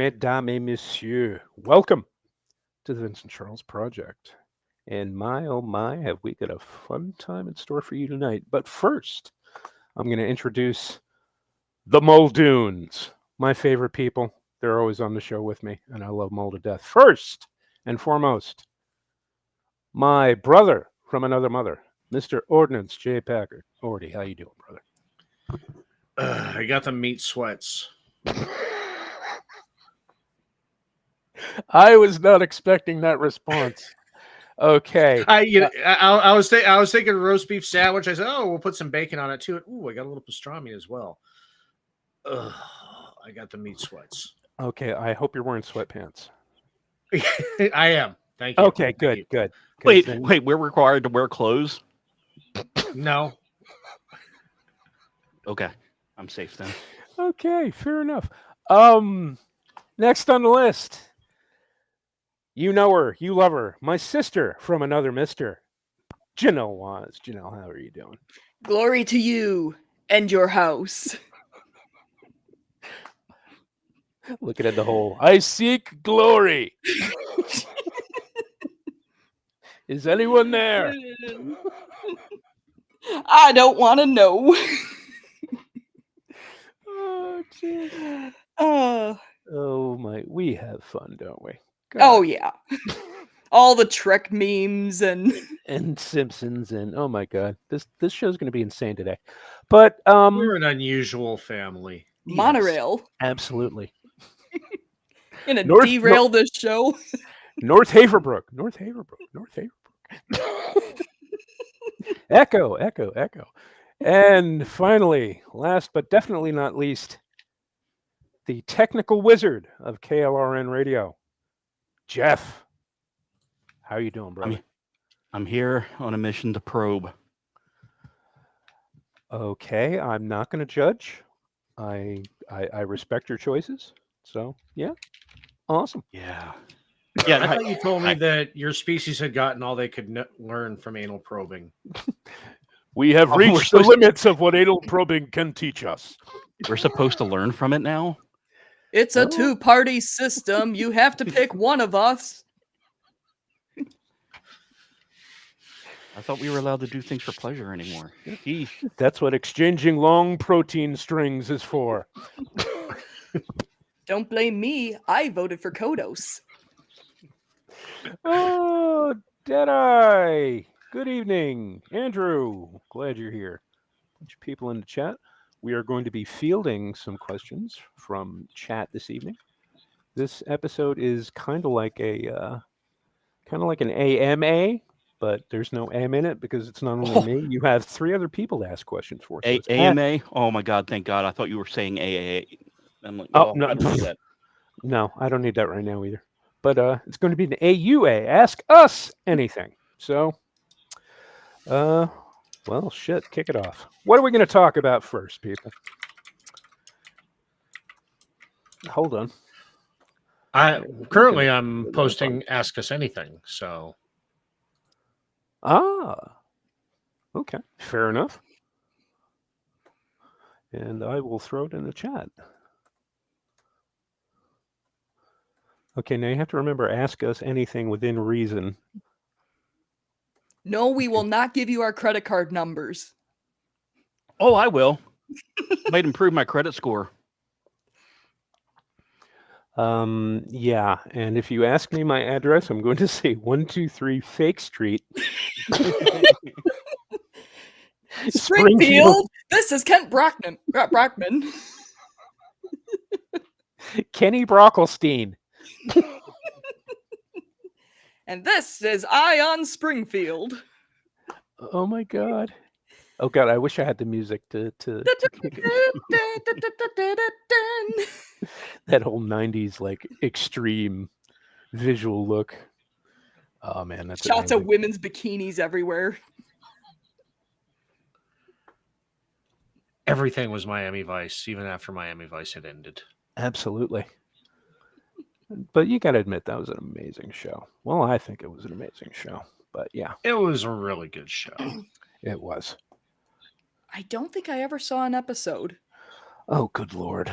mesdames et messieurs, welcome to the Vincent Charles Project. And my oh my, have we got a fun time in store for you tonight. But first, I'm going to introduce the Muldoons, my favorite people. They're always on the show with me, and I love them all to death. First and foremost, my brother from another mother, Mr. Ordnance J. Packard. Ordy, how you doing, brother? I got the meat sweats. I was not expecting that response. Okay. I was thinking roast beef sandwich. I said, oh, we'll put some bacon on it too. Ooh, I got a little pastrami as well. Ugh, I got the meat sweats. Okay, I hope you're wearing sweatpants. I am. Thank you. Okay, good, you. good. Wait, we're required to wear clothes? No. Okay, I'm safe then. Okay, fair enough. Next on the list, you know her, you love her, my sister from another mister, Janelle Waz. Janelle, how are you doing? Glory to you and your house. Looking at the hole. I seek glory. Is anyone there? I don't want to know. Oh, jeez. Uh, Oh my, we have fun, don't we? God. oh yeah. All the Trek memes and Simpsons and oh my god, this show's going to be insane today. But We're an unusual family. monorail. Yes, absolutely. Gonna derail this show. North Haverbrook. Echo. And finally, last but definitely not least, the technical wizard of KLRN Radio, Jeff. How you doing, brother? I'm here on a mission to probe. Okay, I'm not going to judge. I respect your choices. So, yeah. Awesome. Yeah. I thought you told me that your species had gotten all they could learn from anal probing. We have reached the limits of what anal probing can teach us. We're supposed to learn from it now? It's a two-party system. You have to pick one of us. I thought we were allowed to do things for pleasure anymore. That's what exchanging long protein strings is for. Don't blame me. I voted for Kodos. Oh, Deadeye. Good evening. Andrew, glad you're here. Bunch of people in the chat. We are going to be fielding some questions from chat this evening. This episode is kind of like an AMA, but there's no M in it because it's not only me. You have three other people to ask questions for. So AMA? Oh my God! Thank God! I thought you were saying AAA. I'm like, no, I don't need that. No, I don't need that right now either. But it's going to be an AUA. Ask us anything. So, well, shit, kick it off. What are we going to talk about first, people? Hold on. I'm posting Ask Us Anything, so. Okay, fair enough. And I will throw it in the chat. Okay, now you have to remember, ask us anything within reason. No, we will not give you our credit card numbers. Oh, I will. Might improve my credit score. Yeah, and if you ask me my address, I'm going to say 123 Fake Street. Springfield. This is Kent Brockman. Kenny Brockelstein. And this is Ion Springfield. Oh my God. Oh God, I wish I had the music to that whole 90s like extreme visual look. Oh man, that's shots of women's bikinis everywhere. Everything was Miami Vice, even after Miami Vice had ended. Absolutely. But you got to admit, that was an amazing show. Well, I think it was an amazing show. But yeah. It was a really good show. It was. I don't think I ever saw an episode. Oh, good Lord.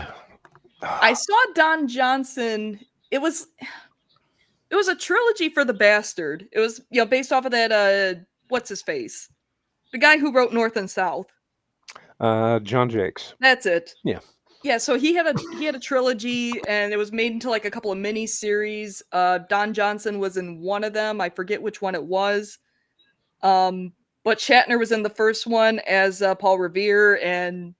I saw Don Johnson. It was a trilogy for the Bastard. It was based off of that what's his face, the guy who wrote North and South. John Jakes. That's it. Yeah. Yeah, so he had a trilogy, and it was made into like a couple of mini series. Don Johnson was in one of them. I forget which one it was. But Shatner was in the first one as Paul Revere, and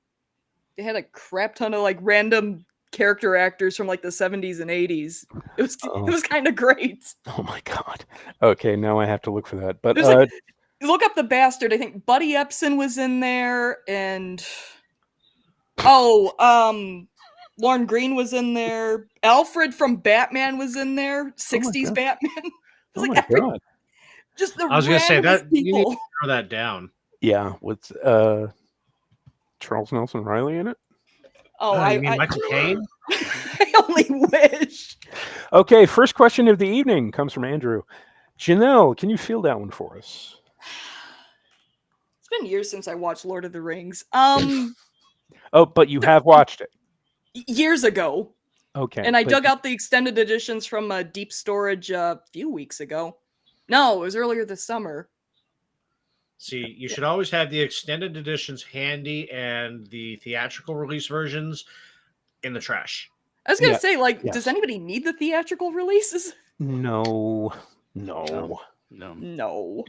they had a crap ton of like random character actors from like the 70s and 80s. It was kind of great. Oh my god. Okay, now I have to look for that. But Like, look up The Bastard. I think Buddy Epson was in there, and Lorne Greene was in there. Alfred from Batman was in there. 60s God. Batman. It was oh like my god. just the I was going to say that randomest you need to people. throw that down. Yeah, with Charles Nelson Riley in it. Oh, You mean Michael Caine? I only wish. Okay, first question of the evening comes from Andrew. Janelle, can you field that one for us? It's been years since I watched Lord of the Rings. Oh, but you have watched it. Years ago. Okay. And I but dug out the extended editions from Deep Storage a few weeks ago. No, it was earlier this summer. See, you should always have the extended editions handy and the theatrical release versions in the trash. I was going to Yeah, say, like, yes. does anybody need the theatrical releases? No. No. No.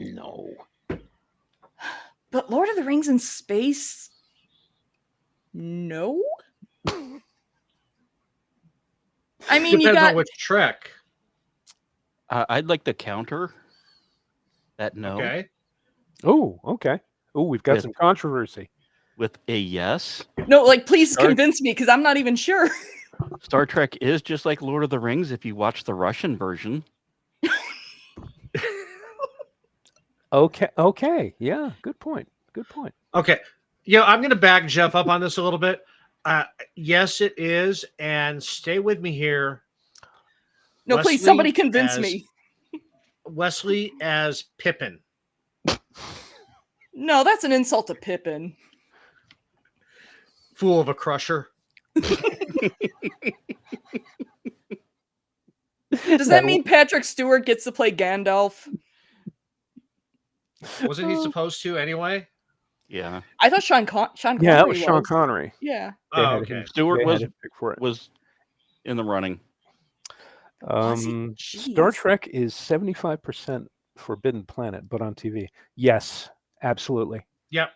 But Lord of the Rings in space? No? I mean, Depends you got... on which Trek. I'd like to counter that no Okay. Oh, okay. Oh, we've got With- some controversy. with a yes. No, like, please Sorry. convince me, because I'm not even sure. Star Trek is just like Lord of the Rings if you watch the Russian version. Okay. Yeah, good point. Okay. Yeah, I'm going to back Jeff up on this a little bit. Yes, it is. And stay with me here. No, Wesley please, somebody convince as- me. Wesley as Pippin. No, that's an insult to Pippin. Fool of a crusher. Does that mean Patrick Stewart gets to play Gandalf? Wasn't he supposed to anyway? Yeah. I thought Sean Connery Yeah, that was Sean was. Connery. Yeah. They Oh, had okay. him- Stewart they was had him pick for it. was in the running. Was he? Star Jeez. Trek is 75% Forbidden Planet, but on TV. Yes, absolutely. Yep.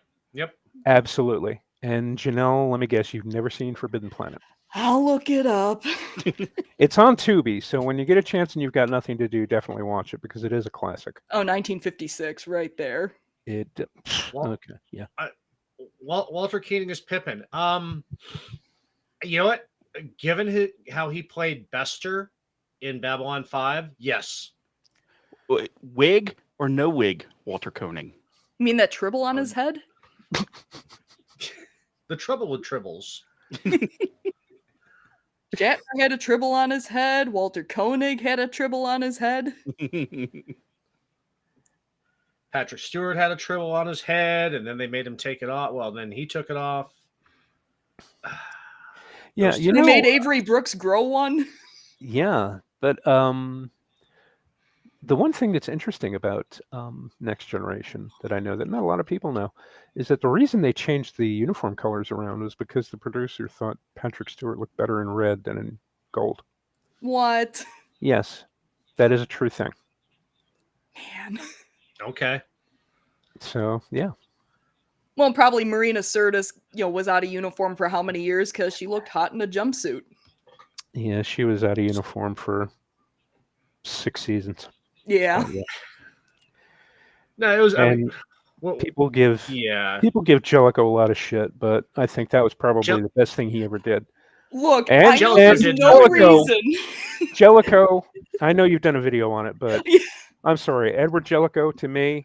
Absolutely. And Janelle, let me guess, you've never seen Forbidden Planet. I'll look it up. It's on Tubi, so when you get a chance and you've got nothing to do, definitely watch it because it is a classic. Oh, 1956, right there. It Well- okay, yeah. Walter Keating is Pippin. You know what? Given how he played Bester in Babylon 5, yes. Wig or no wig, Walter Koenig. You mean that tribble on his head? The trouble with tribbles. Shatner had a tribble on his head. Walter Koenig had a tribble on his head. Patrick Stewart had a tribble on his head, and then they made him take it off. Well, then he took it off. Yeah, Those you They know, made Avery Brooks grow one. yeah, but the one thing that's interesting about Next Generation that I know that not a lot of people know is that the reason they changed the uniform colors around was because the producer thought Patrick Stewart looked better in red than in gold. What? Yes, that is a true thing. Man. Okay. So, yeah. Well, probably Marina Sirtis, was out of uniform for how many years because she looked hot in a jumpsuit. Yeah, she was out of uniform for 6 seasons. Yeah. So, yeah. No, it was. I mean, And well, people give yeah. Jellicoe a lot of shit, but I think that was probably Jell- the best thing he ever did. Look, And I know Jellicoe there's did no nothing. reason. Jellicoe, I know you've done a video on it, but Yeah. I'm sorry, Edward Jellicoe, to me,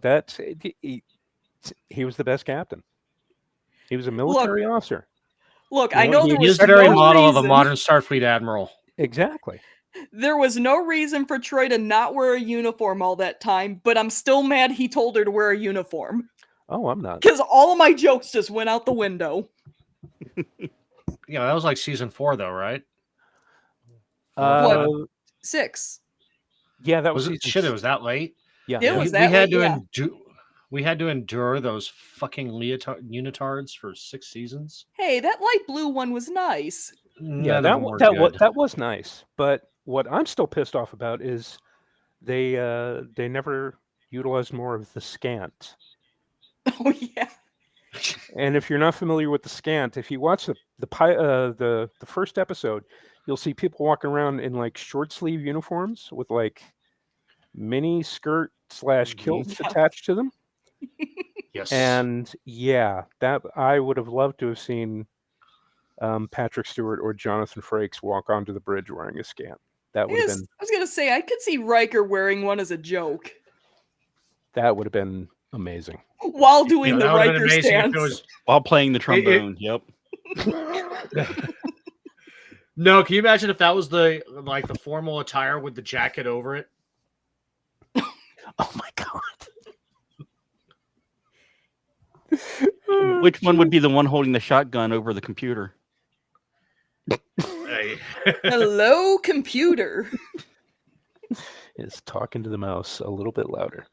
that's he was the best captain. He was a military officer. Look, You I know, know there He is was the very no model of a reason. modern Starfleet admiral. Exactly. There was no reason for Troy to not wear a uniform all that time, but I'm still mad he told her to wear a uniform. Oh, I'm not. Because all of my jokes just went out the window. that was like season 4, though, right? Uh, 6. yeah, that was Was it? season Shit, it s- was that late. Yeah, It yeah. was We that had late, to yeah. we had to endure those fucking unitards for 6 seasons. Hey, that light blue one was nice. Yeah, None of them were that good. that was nice. But what I'm still pissed off about is they never utilized more of the scant. Oh yeah. And if you're not familiar with the scant, if you watch the first episode, you'll see people walking around in like short sleeve uniforms with like mini skirt / kilts Yeah. attached to them. Yes. And yeah, that I would have loved to have seen Patrick Stewart or Jonathan Frakes walk onto the bridge wearing a scant. That would have been I was gonna say I could see Riker wearing one as a joke amazing. while doing the that would have been Riker amazing stance. if it was. While playing the trombone. Yep. No, can you imagine if that was the formal attire with the jacket over it? Oh my god. Which one would be the one holding the shotgun over the computer? Hey. Hello, computer. Is talking to the mouse a little bit louder.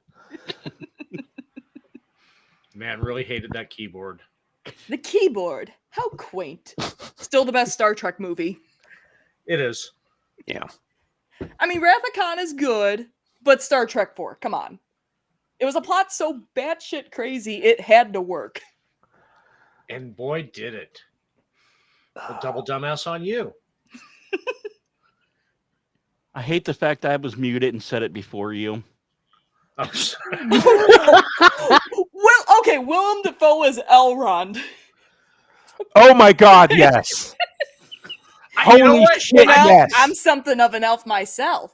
Man, really hated that keyboard. The keyboard. How quaint. Still the best Star Trek movie. It is. Yeah. I mean, Wrath of Khan is good, but Star Trek 4, come on. It was a plot so batshit crazy, it had to work. And boy, did it. A double dumbass on you. I hate the fact I was muted and said it before you. I'm sorry. Well, okay, Willem Dafoe is Elrond. Oh my god, yes. You know Holy what? shit, Well, yes. I'm something of an elf myself.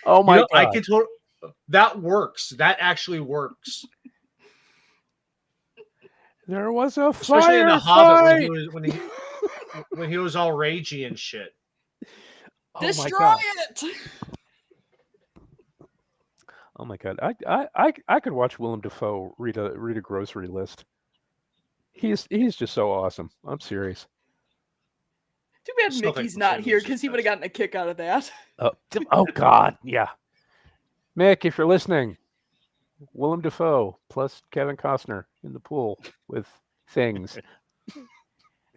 Oh my god. I can that works. That actually works. There was a Especially in the fight. Hobbit when he was all ragey and shit. Oh my Destroy god. it! Oh my god. I could watch Willem Dafoe read a grocery list. He's just so awesome. I'm serious. Too bad Still think Mickey's the not same here as because his he would have gotten a kick out of that. Oh god, yeah. Mick, if you're listening, Willem Dafoe plus Kevin Costner in the pool with things.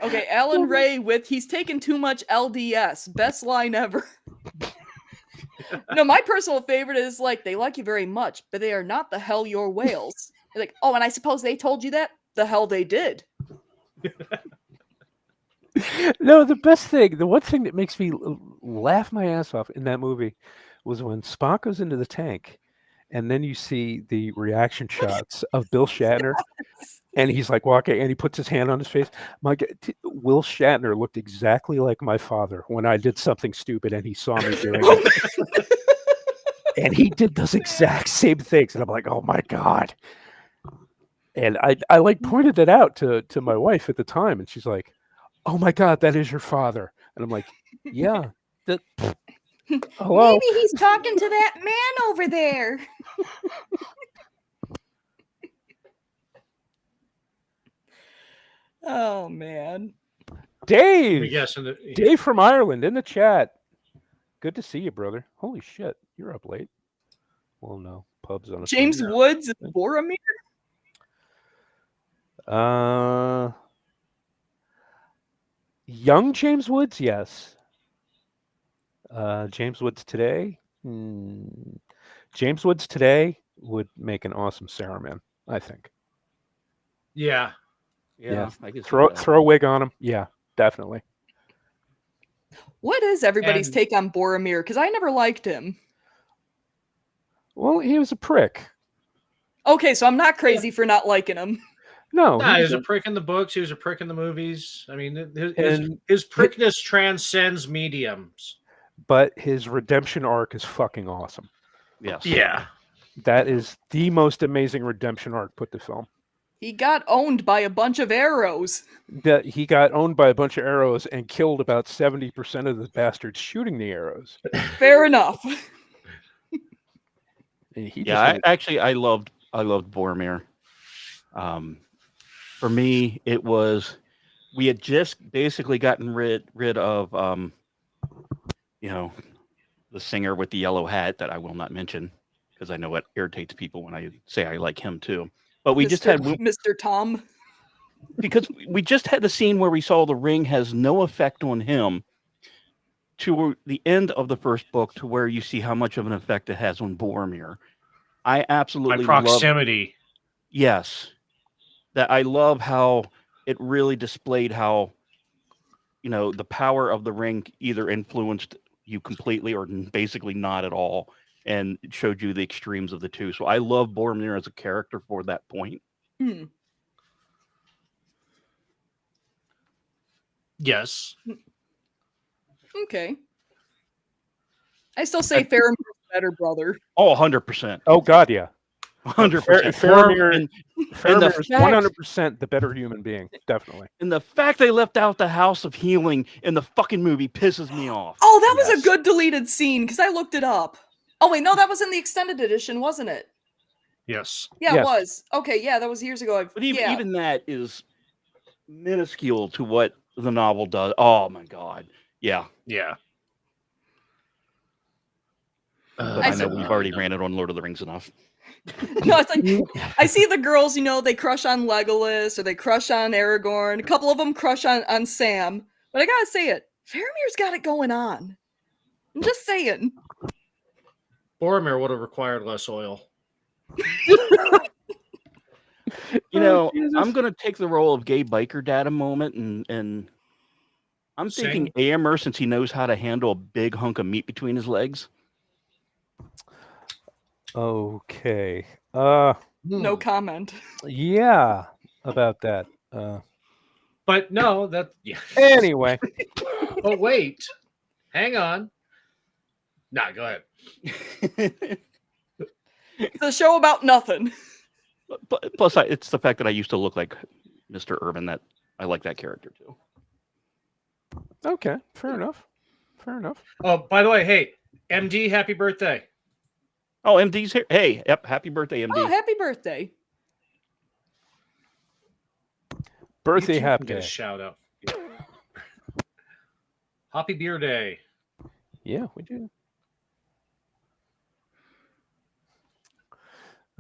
Okay, Alan Ray with "He's taken too much LDS." Best line ever. No, my personal favorite is like, "They like you very much, but they are not the hell your whales." Like, oh, and I suppose they told you that? The hell they did. No, the best thing, the one thing that makes me laugh my ass off in that movie was when Spock goes into the tank and then you see the reaction shots of Bill Shatner and he's like walking and he puts his hand on his face. My God, Will Shatner looked exactly like my father when I did something stupid and he saw me doing it. And he did those exact same things. And I'm like, oh my God. And I like pointed that out to my wife at the time and she's like, oh my God, that is your father. And I'm like, yeah. Hello. Maybe he's talking to that man over there. Oh man. Dave. Yes, Dave from Ireland in the chat. Good to see you, brother. Holy shit. You're up late. Well, no. Pub's on a James Sunday. Woods and Boromir? Young James Woods, yes. James Woods today? James Woods today would make an awesome Saruman, I think. Yeah. Yeah. I can see Throw that. a wig on him. Yeah, definitely. What is everybody's And- take on Boromir? Because I never liked him. Well, he was a prick. Okay, so I'm not crazy for not liking him. No, Nah, he was was a prick in the books. He was a prick in the movies. I mean, And- his prickness transcends mediums. but his redemption arc is fucking awesome. Yes. Yeah. That is the most amazing redemption arc put to film. He got owned by a bunch of arrows. That he got owned by a bunch of arrows and killed about 70% of the bastards shooting the arrows. Fair enough. And he Yeah, just I loved Boromir. For me, it was we had just basically gotten rid of the singer with the yellow hat that I will not mention because I know it irritates people when I say I like him too. But we just had Mr. Tom. because we just had the scene where we saw the ring has no effect on him to the end of the first book to where you see how much of an effect it has on Boromir. I By absolutely love proximity. yes. That I love how it really displayed how the power of the ring either influenced you completely or basically not at all, and it showed you the extremes of the two. So I love Boromir as a character for that point. Hmm. Yes. Okay. I still say Faramir's better brother. Oh, 100%. Oh God, yeah. 100%. Faramir is fact- 100% the better human being, definitely. And the fact they left out the House of Healing in the fucking movie pisses me off. Oh, that was Yes. a good deleted scene because I looked it up. Oh wait, no, that was in the extended edition, wasn't it? Yes. Yeah, Yes. it was. Okay, yeah, that was years ago. But even, yeah. even that is minuscule to what the novel does. Oh my God. Yeah. Yeah. But I know we've already ran it on Lord of the Rings enough. No, it's like I see the girls, they crush on Legolas or they crush on Aragorn. A couple of them crush on Sam. But I gotta say it, Faramir's got it going on. I'm just saying. Boromir would have required less oil. I'm gonna take the role of gay biker dad a moment, and I'm thinking Aemir, since he knows how to handle a big hunk of meat between his legs. Okay. No comment. Yeah, about that. But no, that yeah. Anyway, But wait. Hang on. Nah, go ahead. It's a show about nothing. Plus, it's the fact that I used to look like Mr. Urban that I like that character too. okay, fair enough. Fair enough. Oh, by the way, hey, MD, happy birthday. Oh, MD's here. Hey, yep, happy birthday, MD. Oh, happy birthday. Birthday You too happy can get a day. shout out. Happy beer day. Yeah, we do.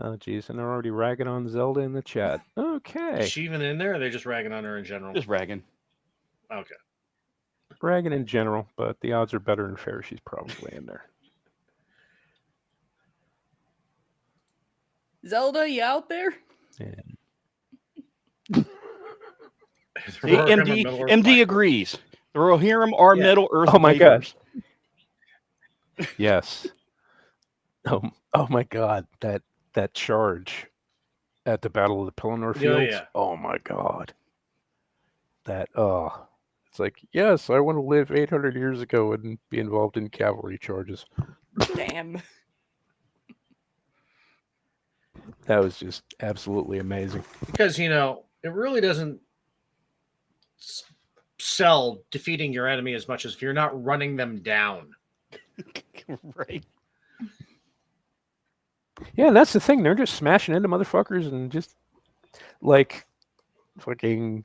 Oh, geez, and they're already ragging on Zelda in the chat. Is Okay. she even in there? Or are they just ragging on her in general? Just ragging. Okay. Ragging in general, but the odds are better and fair. She's probably in there. Zelda, you out there? And See, MD agrees. The Rohirrim are Yeah. Middle Earth. Oh my God. bikers. yes. Oh my God, that charge at the Battle of the Pelennor Fields. yeah. Oh my God. It's like, yes, I want to live 800 years ago and be involved in cavalry charges. Damn. That was just absolutely amazing. Because, it really doesn't sell defeating your enemy as much as if you're not running them down. Right. Yeah, and that's the thing. They're just smashing into motherfuckers and just like fucking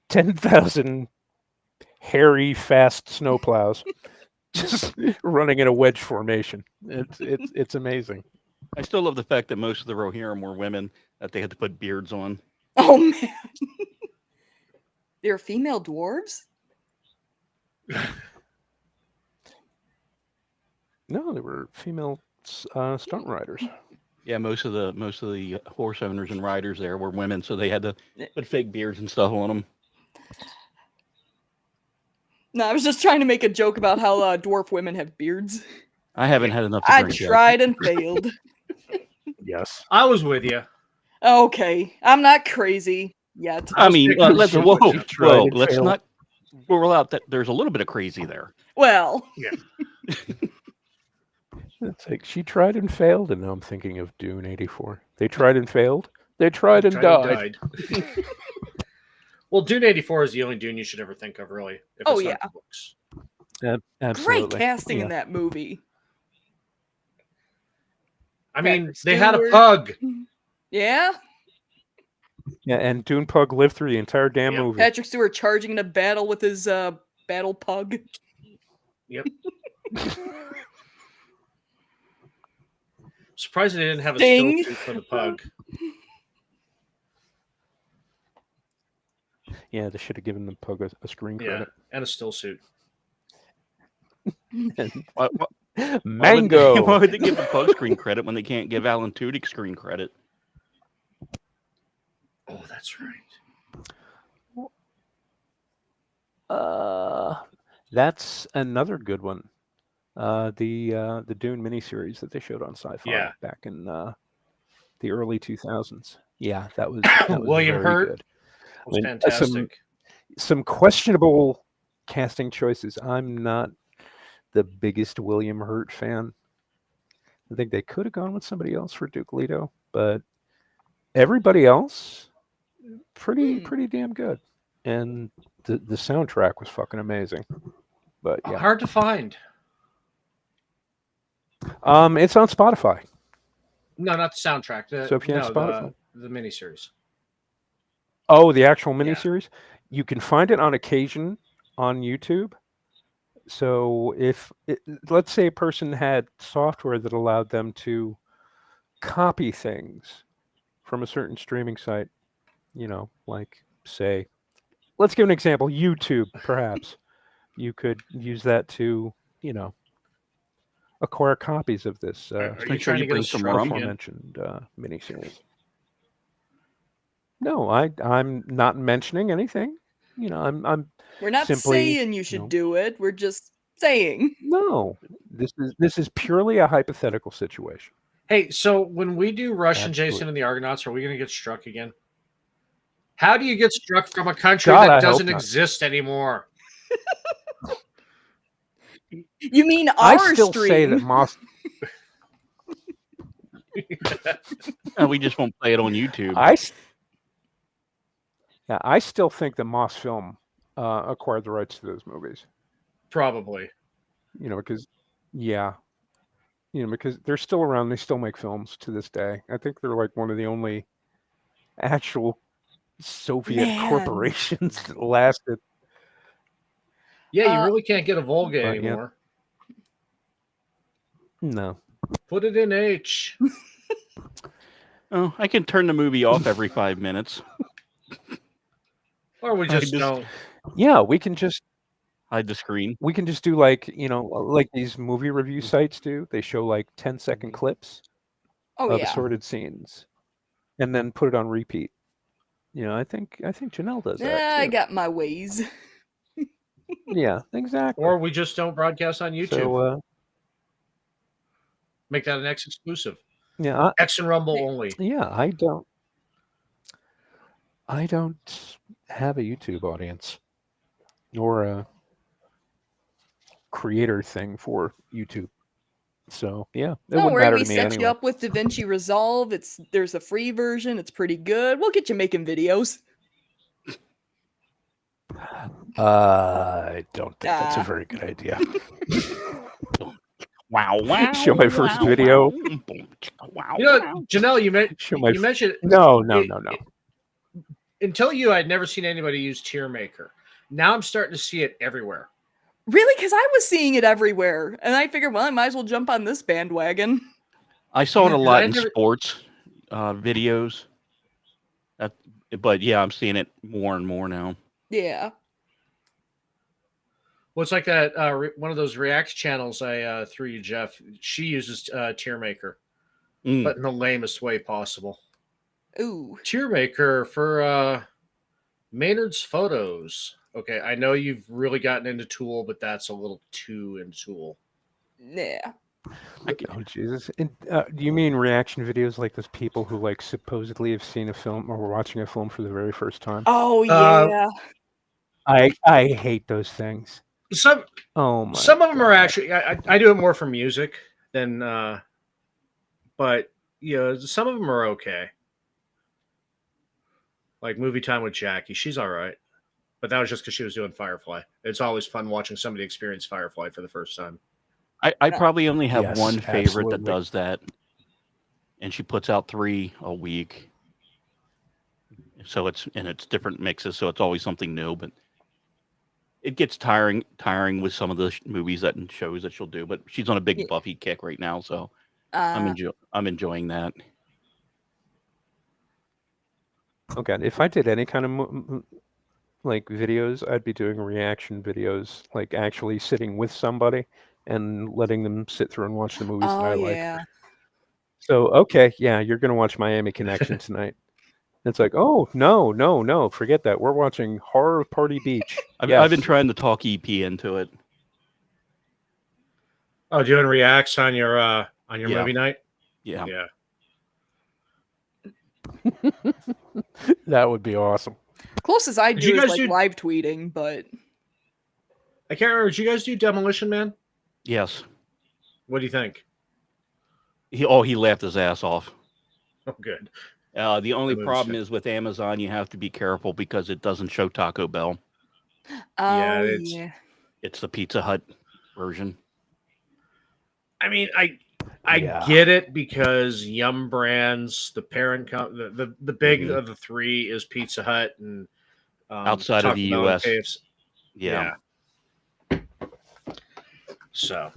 10,000 hairy, fast snowplows just running in a wedge formation. It's amazing. I still love the fact that most of the Rohirrim were women that they had to put beards on. Oh man. They're female dwarves? No, they were female stunt riders. Yeah, most of the horse owners and riders there were women, so they had to put fake beards and stuff on them. No, I was just trying to make a joke about how dwarf women have beards. I haven't had enough to I drink yet. tried and failed. Yes. I was with you. Okay, I'm not crazy yet. I mean, I'll let's stick whoa, with you. Tried and let's failed. not rule out that there's a little bit of crazy there. Well, It's like she tried and failed, and now I'm thinking of Dune 84. They tried and failed. They tried and died. Well, Dune 84 is the only Dune you should ever think of, really. If Oh, it's not yeah. the books. Absolutely. great casting Yeah. in that movie. I mean, Patrick they had a Stewart. pug. Yeah? Yeah, and Dune Pug lived through the entire damn Yep. movie. Patrick Stewart charging into battle with his battle pug. Yep. Surprised they didn't have a Ding. still suit for the pug. Yeah, they should have given the pug a screen Yeah, credit. and a still suit. And Why would Mango. they give the pug screen credit when they can't give Alan Tudyk screen credit? Oh, that's right. That's another good one. The Dune miniseries that they showed on Sci-Fi Yeah. back in the early 2000s. Yeah, that was William very Hurt good. was I mean, fantastic. Some questionable casting choices. I'm not the biggest William Hurt fan. I think they could have gone with somebody else for Duke Leto, but everybody else pretty damn good. And the soundtrack was fucking amazing. But yeah. Hard to find. It's on Spotify. No, not the soundtrack. So if you have Spotify. the miniseries. Oh, the actual Yeah. miniseries? You can find it on occasion on YouTube. So let's say a person had software that allowed them to copy things from a certain streaming site, like say, let's give an example, YouTube, perhaps. You could use that to, acquire copies of this Are you Make sure trying you to get bring us some drunk rum. again? aforementioned miniseries. No, I'm not mentioning anything. I'm We're not simply, saying you should do it. We're just saying. no. This is purely a hypothetical situation. Hey, so when we do Russian Absolutely. Jason and the Argonauts, are we going to get struck again? How do you get struck from a country God, I that hope doesn't not. exist anymore? You mean I our still stream? say that Moss. We just won't play it on YouTube. I still think that Moss Film acquired the rights to those movies. Probably. Because because they're still around. They still make films to this day. I think they're like one of the only actual Soviet Man. corporations that lasted. Yeah, you really can't get a Volga but, yeah. anymore. No. Put it in H. Oh, I can turn the movie off every 5 minutes. Or we just don't. Yeah, we can just Hide the screen. do like these movie review sites do. They show like 10-second clips Oh of yeah. assorted scenes, and then put it on repeat. I think Janelle does that. Yeah, I too. got my ways. Yeah, exactly. Or we just don't broadcast on YouTube. So, Make that an X exclusive. yeah, X and Rumble only. yeah, I don't have a YouTube audience or a creator thing for YouTube. So yeah, it Don't wouldn't worry, matter we to me set anyway. you up with DaVinci Resolve. There's a free version. It's pretty good. We'll get you making videos. I don't think that's a Ah. very good idea. Wow! Show my first video. Wow! You know, Janelle, you mentioned No. until you, I'd never seen anybody use Tier Maker. Now I'm starting to see it everywhere. Really? Because I was seeing it everywhere. And I figured, well, I might as well jump on this bandwagon. I saw it a Yeah, lot I in never- sports videos. But yeah, I'm seeing it more and more now. Yeah. Well, it's like that one of those React channels I threw you, Jeff. She uses Tier Maker, Mm. but in the lamest way possible. Ooh. Tier Maker for Maynard's photos. Okay, I know you've really gotten into Tool, but that's a little too in Tool. Yeah. Oh Jesus! And, do you mean reaction videos like those people who like supposedly have seen a film or were watching a film for the very first time? Oh, yeah. I hate those things. Some Oh my! some of them are God. actually. I do it more for music than, but some of them are okay. Like Movie Time with Jackie, she's all right, but that was just because she was doing Firefly. It's always fun watching somebody experience Firefly for the first time. I probably only have Yes, one favorite that absolutely. does that, and she puts out 3 a week. so it's different mixes, so it's always something new. But it gets tiring with some of the movies and shows that she'll do. But she's on a big Yeah. Buffy kick right now, so Uh, I'm enjoying that. Oh god, if I did any kind of like videos, I'd be doing reaction videos, like actually sitting with somebody and letting them sit through and watch the movies that oh I like. yeah. So, okay, yeah, you're gonna watch Miami Connection tonight. It's like, oh no, no, no, forget that. We're watching Horror of Party Beach. I've been Yes. trying to talk EP into it. Oh, doing reacts on your Yeah. movie night? Yeah. Yeah. That would be awesome. Closest I Did do you is guys like do- live tweeting, but I can't remember. Did you guys do Demolition Man? Yes. What do you think? He laughed his ass off. Oh, good. The only movie's problem good. is with Amazon, you have to be careful because it doesn't show Taco Bell. oh it's- yeah. It's the Pizza Hut version. I mean, I Yeah. get it because Yum Brands, the parent the big Mhm. of the three is Pizza Hut and Outside of Taco the Bell and US. KFC. Yeah. So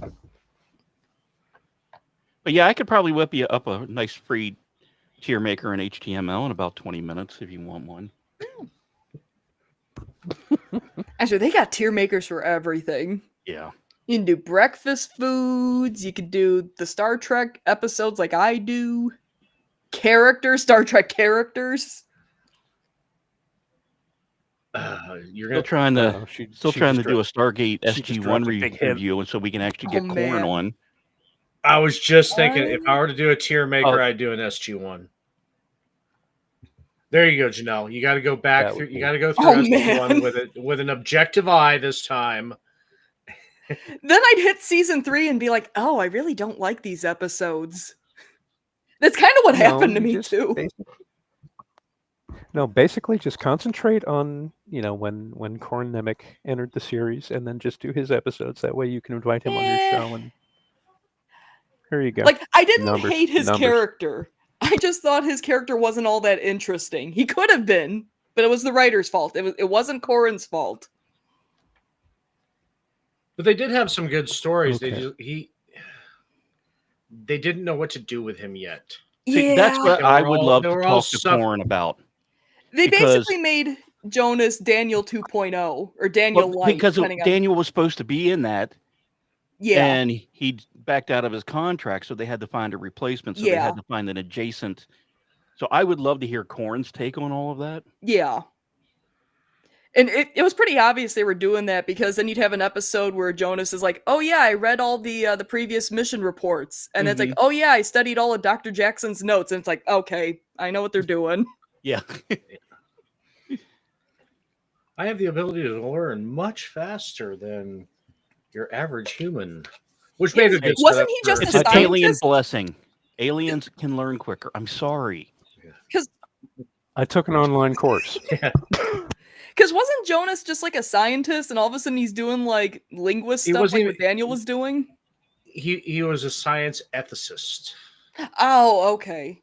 But yeah, I could probably whip you up a nice free tier maker in HTML in about 20 minutes if you want one. Actually, they got tier makers for everything. Yeah. You can do breakfast foods. You could do the Star Trek episodes like I do. Star Trek characters. you're Still gonna trying to Oh, she do a just Stargate she just SG1 dropped a big hint. review, and so we can actually Oh, get corn man. on. I was just thinking if I were to do a tier maker, Oh. I'd do an SG1. There you go, Janelle. You got to go back That through. would You be- got to go through Oh, SG1 man. with an objective eye this time. Then I'd hit season 3 and be like, oh, I really don't like these episodes. That's kind of what happened to me just too. basically just concentrate on, when Corn Nemec entered the series and then just do his episodes. That way you can invite him on your Eh. show and here you go. Like, I didn't Numbers, hate his numbers. character. I just thought his character wasn't all that interesting. He could have been, but it was the writer's fault. It wasn't Corin's fault. But they did have some good stories. Okay. They didn't know what to do with him yet. See, that's what They I were would all- love they to were all talk to suff- Corn about. They because- basically made Jonas Daniel 2.0 or Daniel Well, Light. because depending on- Daniel was supposed to be in that, yeah, and he backed out of his contract, so they had to find a replacement. So they Yeah. had to find an adjacent. So I would love to hear Corn's take on all of that. yeah. And it was pretty obvious they were doing that because then you'd have an episode where Jonas is like, "Oh yeah, I read all the previous mission reports," and it's like, "Oh yeah, I studied all of Dr. Jackson's notes," and it's like, "Okay, I know what they're doing." Yeah. I have the ability to learn much faster than your average human, which made a good Wasn't setup he for- just It's a an alien scientist? blessing. Aliens can learn quicker. I'm sorry. I took an online course. Because wasn't Jonas just like a scientist, and all of a sudden he's doing like linguist He stuff wasn't like what even- Daniel was doing? He was a science ethicist. Oh, okay.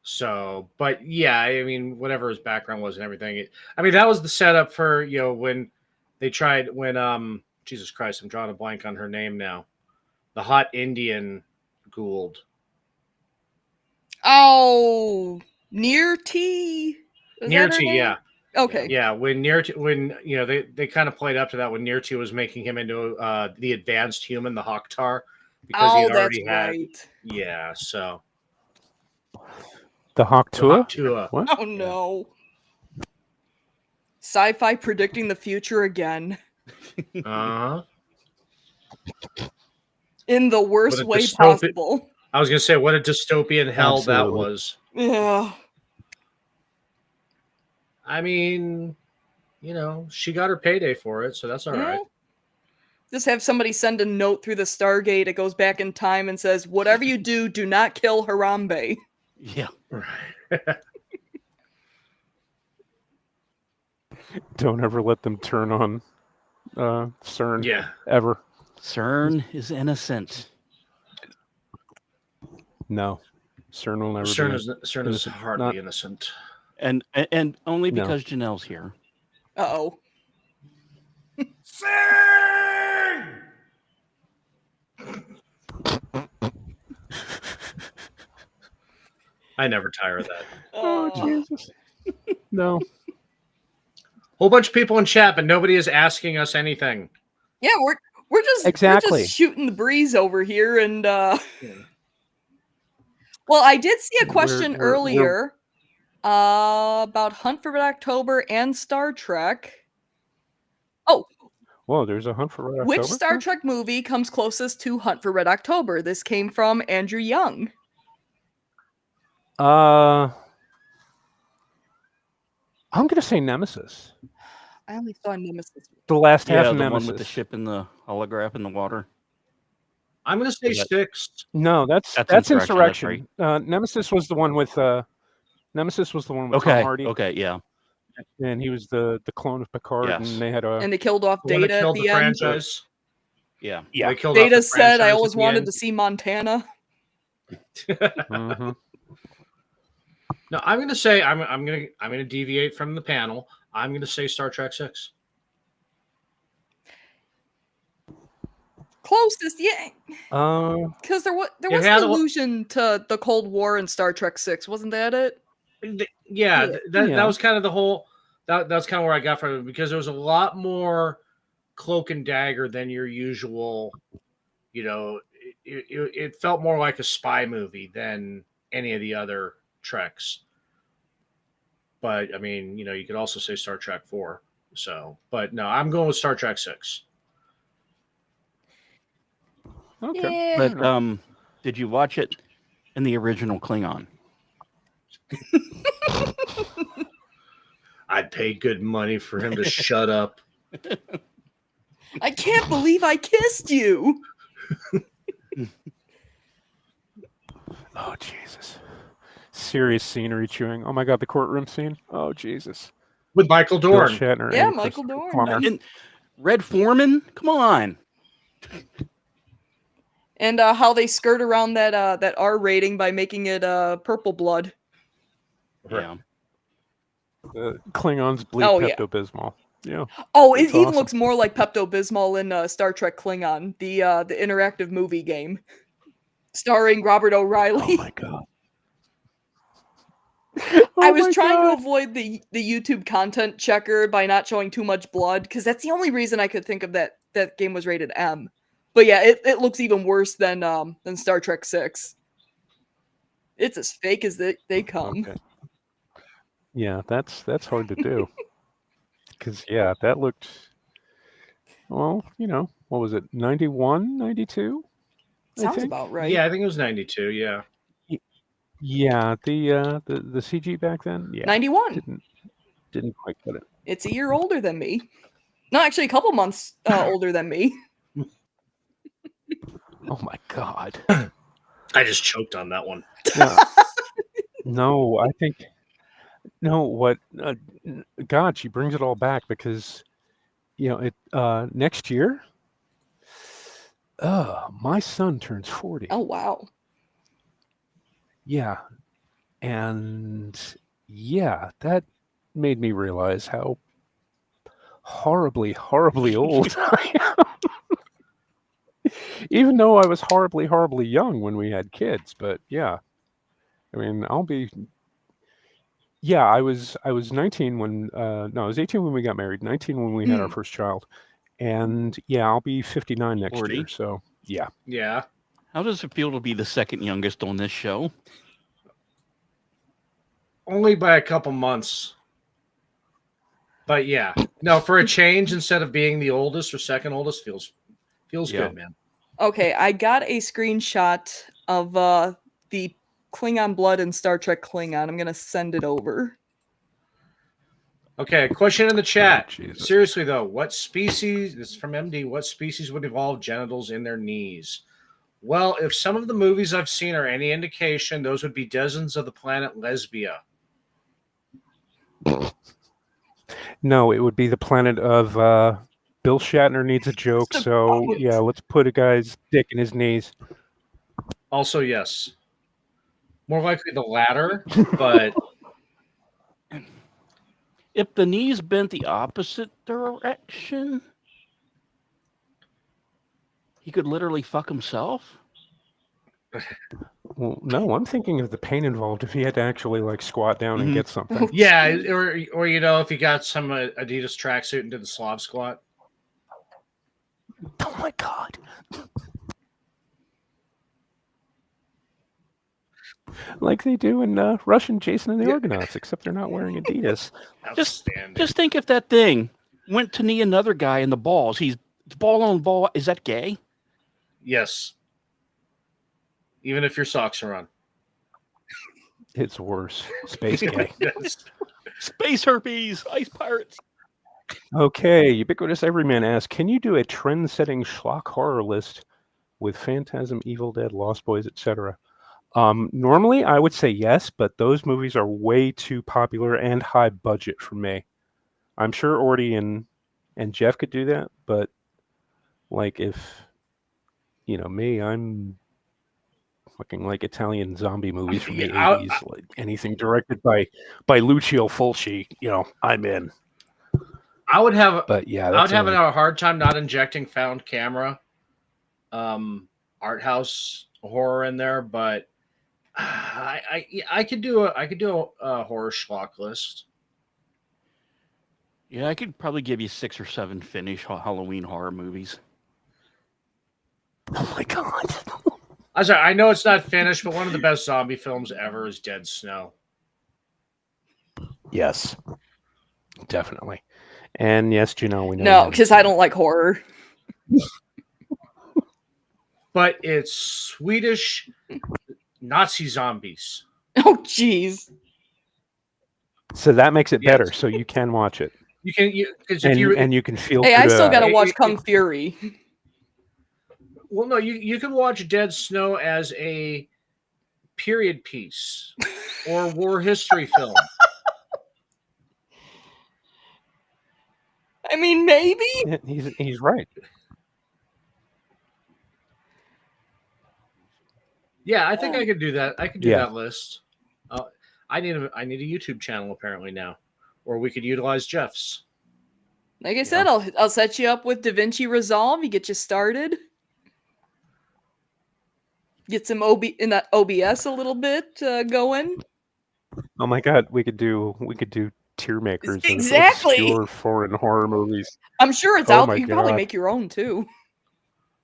So, but yeah, I mean, whatever his background was and everything. I mean, that was the setup for when they tried Jesus Christ, I'm drawing a blank on her name now. The hot Indian Gould. Oh, Near T. Is Near that her T, name? yeah. Okay. Yeah, when they kind of played up to that when Near T was making him into the advanced human, the Hawktar, because Oh, he'd that's already had right. yeah. So The Hawk the Tua? Hawktua. What? Oh no. Sci-fi predicting the future again Uh-huh. in the worst What a way dystopic- possible. I was gonna say what a dystopian hell that Absolutely. was. Yeah. I mean, she got her payday for it, so that's all right. Just have somebody send a note through the Stargate. It goes back in time and says, "Whatever you do, do not kill Harambe." Yeah. Right. Don't ever let them turn on CERN. Yeah. Ever. CERN is innocent. No. CERN will never CERN be. is innocent. hardly Not- innocent. and only No. because Janelle's here. Uh-oh. Sing! I never tire of that. Oh, Jesus. No. Whole bunch of people in chat, but nobody is asking us anything. Yeah, we're just Exactly. shooting the breeze over here, and well, I did see a question We're- earlier about Hunt for Red October and Star Trek. Oh, Whoa, there's a Hunt for Red which October? Star Trek movie comes closest to Hunt for Red October? This came from Andrew Young. I'm gonna say Nemesis. I only saw Nemesis. The last half Yeah, of the Nemesis. one with the ship and the holograph in the water. I'm going to say Is that- 6. No, that's Insurrection, that's Insurrection. Nemesis was the one with Tom Hardy, Okay, yeah. and he was the clone of Picard, Yes. and they had a And they killed off The one that Data at killed the the end. franchise. Yeah. Yeah. They killed off Data the said, "I franchise always at the wanted end. to see Montana." Mhm. No, I'm going to say I'm going to deviate from the panel. I'm going to say Star Trek 6. Closest, yeah, because there was It had an a- allusion to the Cold War in Star Trek 6, wasn't that it? Yeah, Yeah. that was kind of the whole. That's kind of where I got from it, because there was a lot more cloak and dagger than your usual. You know, it felt more like a spy movie than any of the other Treks. But I mean, you could also say Star Trek 4. So, but no, I'm going with Star Trek 6. Okay. Yeah. But did you watch it in the original Klingon? I'd pay good money for him to shut up. I can't believe I kissed you. Oh, Jesus. Serious scenery chewing. Oh my God, the courtroom scene. Oh, Jesus. With Michael Bill Dorn. Shatner. Yeah, and Michael Christopher Dorn. Plummer. And Red Foreman? Come on. And how they skirt around that R rating by making it purple blood. Yeah. The Klingons bleed Oh, yeah. Pepto-Bismol. Yeah. Oh, it It's even awesome. looks more like Pepto-Bismol in Star Trek Klingon, the interactive movie game, starring Robert O'Reilly. Oh my God. I Oh was my trying God. to avoid the YouTube content checker by not showing too much blood, because that's the only reason I could think of that game was rated M. But yeah, it looks even worse than Star Trek 6. It's as fake as they come. Okay. Yeah, that's hard to do. Because, yeah, that looked, well, what was it, 91, 92? I Sounds think. about right. Yeah, I think it was 92. Yeah. Yeah, the CG back then, yeah, 91. didn't quite cut it. It's a year older than me. No, actually, a couple months older than me. Oh my God. I just choked on that one. No, I think what God, she brings it all back, because it next year my son turns 40. Oh wow. Yeah. And yeah, that made me realize how horribly old I am. Even though I was horribly young when we had kids, but yeah. I mean, I was 19 when no, I was 18 when we got married, 19 when we had our first child. And yeah, I'll be 59 next 40. year. So, yeah. Yeah. How does it feel to be the second youngest on this show? Only by a couple months. But yeah. No, for a change, instead of being the oldest or second oldest, feels Yeah. good, man. Okay, I got a screenshot of the Klingon blood in Star Trek Klingon. I'm gonna send it over. Okay, question in the chat. Oh, Jesus. Seriously though, what species, this is from MD, what species would evolve genitals in their knees? Well, if some of the movies I've seen are any indication, those would be dozens of the planet Lesbia. No, it would be the planet of Bill Shatner needs a joke. So, yeah, let's put a guy's dick in his knees. Also, yes. More likely the latter, but if the knees bent the opposite direction, he could literally fuck himself. Well, no, I'm thinking of the pain involved if he had to actually like squat down and Mhm. get something. Yeah, or if you got some Adidas tracksuit and did the Slav squat. Oh my god! Like they do in Russian Jason and the Yeah. Argonauts, except they're not wearing Adidas. Outstanding. Just think if that thing went to knee another guy in the balls. He's ball on ball. Is that gay? Yes. Even if your socks are on. It's worse. Space gay. Yes. Space herpes, ice pirates. Okay, Ubiquitous Everyman asks, can you do a trend-setting schlock horror list with Phantasm, Evil Dead, Lost Boys, etc.? Normally, I would say yes, but those movies are way too popular and high budget for me. I'm sure Orty and Jeff could do that, but like if me, I'm looking like Italian zombie movies from the Yeah, 80s, like anything directed by Lucio Fulci, I'm in. I would have But yeah, I would that's have a hard time not injecting found camera art house horror in there, but I could do a horror schlock list. Yeah, I could probably give you 6 or 7 Finnish Halloween horror movies. Oh my god. I'm sorry, I know it's not finished, but one of the best zombie films ever is Dead Snow. Yes, definitely. And yes, Juno, we know. No, because I don't like horror. But it's Swedish Nazi zombies. Oh, jeez. So that makes it Yes. better. So you can watch it, You can because and you can feel. Hey, I good still about gotta it. watch Kung Fury. well, no, you can watch Dead Snow as a period piece or war history film. I mean, maybe. Yeah, he's right. Yeah, I think I could do that. I could do Yeah. that list. I need a YouTube channel apparently now, or we could utilize Jeff's. Like I said, I'll set you up with DaVinci Resolve. You get you started. Get some in that OBS a little bit going. Oh my god, we could do tier makers of Exactly. obscure foreign horror movies. I'm sure it's Oh out. my You can probably God. make your own too.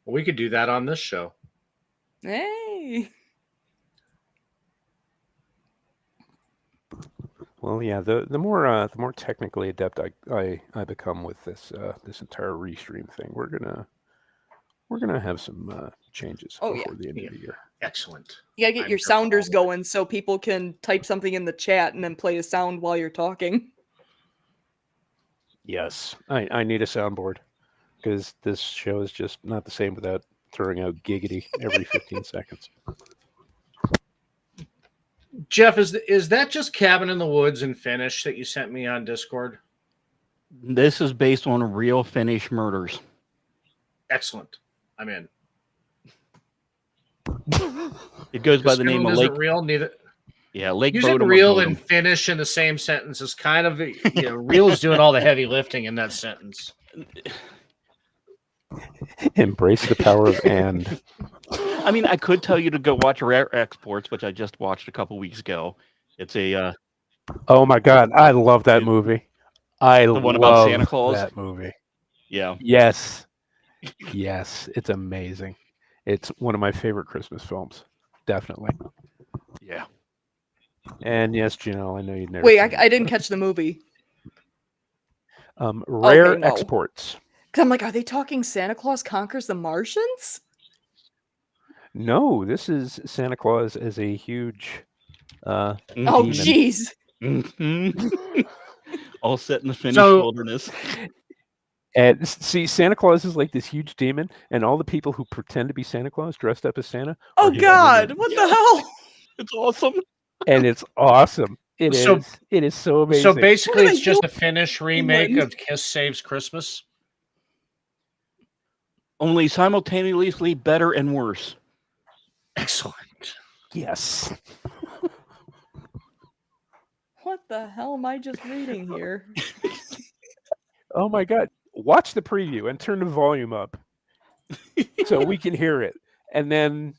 Well, we could do that on this show. Hey. Well, yeah, the more technically adept I become with this entire restream thing, we're gonna have some changes Oh, yeah. before the end of the year. Excellent. You gotta get I'm your sure sounders all of it. going so people can type something in the chat and then play a sound while you're talking. Yes, I need a soundboard because this show is just not the same without throwing out giggity every 15 seconds. Jeff, is that just Cabin in the Woods in Finnish that you sent me on Discord? This is based on real Finnish murders. Excellent. I'm in. It goes by the name Finland of Lake. isn't real. Neither Lake using Bodom. real and Finnish in the same sentence is kind of real is doing all the heavy lifting in that sentence. Embrace the power of and. I mean, I could tell you to go watch Rare Exports, which I just watched a couple weeks ago. It's a Oh my god, I love that movie. I The one love about Santa Claus? that movie. yeah. Yes, yes, it's amazing. It's one of my favorite Christmas films, definitely. Yeah. And yes, Janelle, I know you'd never. Wait, seen I didn't catch the movie. Rare no. Exports. 'Cause I'm like, are they talking Santa Claus Conquers the Martians? No, this is Santa Claus as a huge. Oh, demon. jeez. Mhm. All set in the Finnish So- wilderness. And see, Santa Claus is like this huge demon, and all the people who pretend to be Santa Claus dressed up as Santa. Oh, are his God. minions. What the hell? It's awesome. And it's awesome. It is. So- It is so amazing. So basically, What are it's just they a Finnish remake Finland? of Kiss Saves Christmas. Only simultaneously better and worse. Excellent. Yes. What the hell am I just reading here? Oh my god. Watch the preview and turn the volume up so we can hear it. And then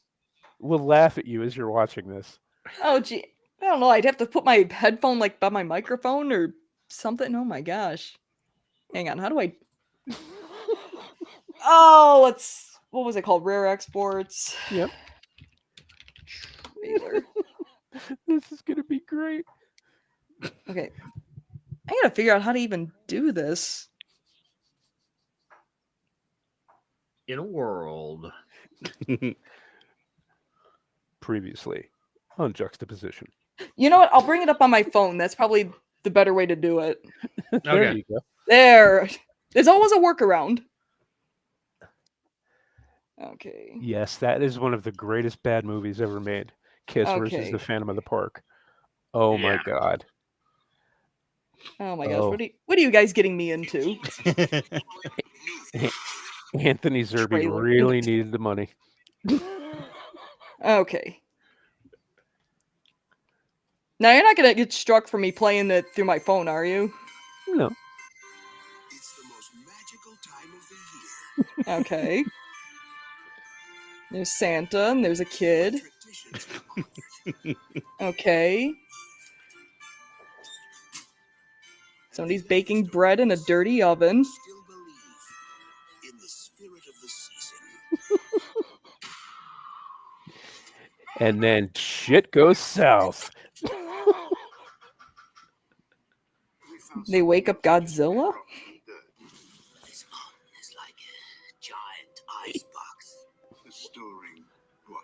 we'll laugh at you as you're watching this. Oh, gee. I don't know. I'd have to put my headphone like by my microphone or something. Oh my gosh. Hang on. How do I? Oh, it's what was it called? Rare exports. Yep. Trailer. This is gonna be great. Okay. I gotta figure out how to even do this. In a world. Previously on Juxtaposition. You know what? I'll bring it up on my phone. That's probably the better way to do it. There Okay. you go. There. There's always a workaround. Okay. Yes, that is one of the greatest bad movies ever made. Kiss versus Okay. the Phantom of the Park. Oh my Yeah. god. Oh my gosh. Oh. What are you guys getting me into? Anthony Zerbe Trailer. really needed the money. Okay. Now you're not gonna get struck for me playing it through my phone, are you? No. It's the most magical time of the year. Okay. There's Santa and there's a kid. Traditions are honored. Okay. Somebody's baking bread in a dirty oven. Still believe in the spirit of the season. And then shit goes south. We found They wake up Godzilla? something good. This mountain is like a giant icebox. Storing what?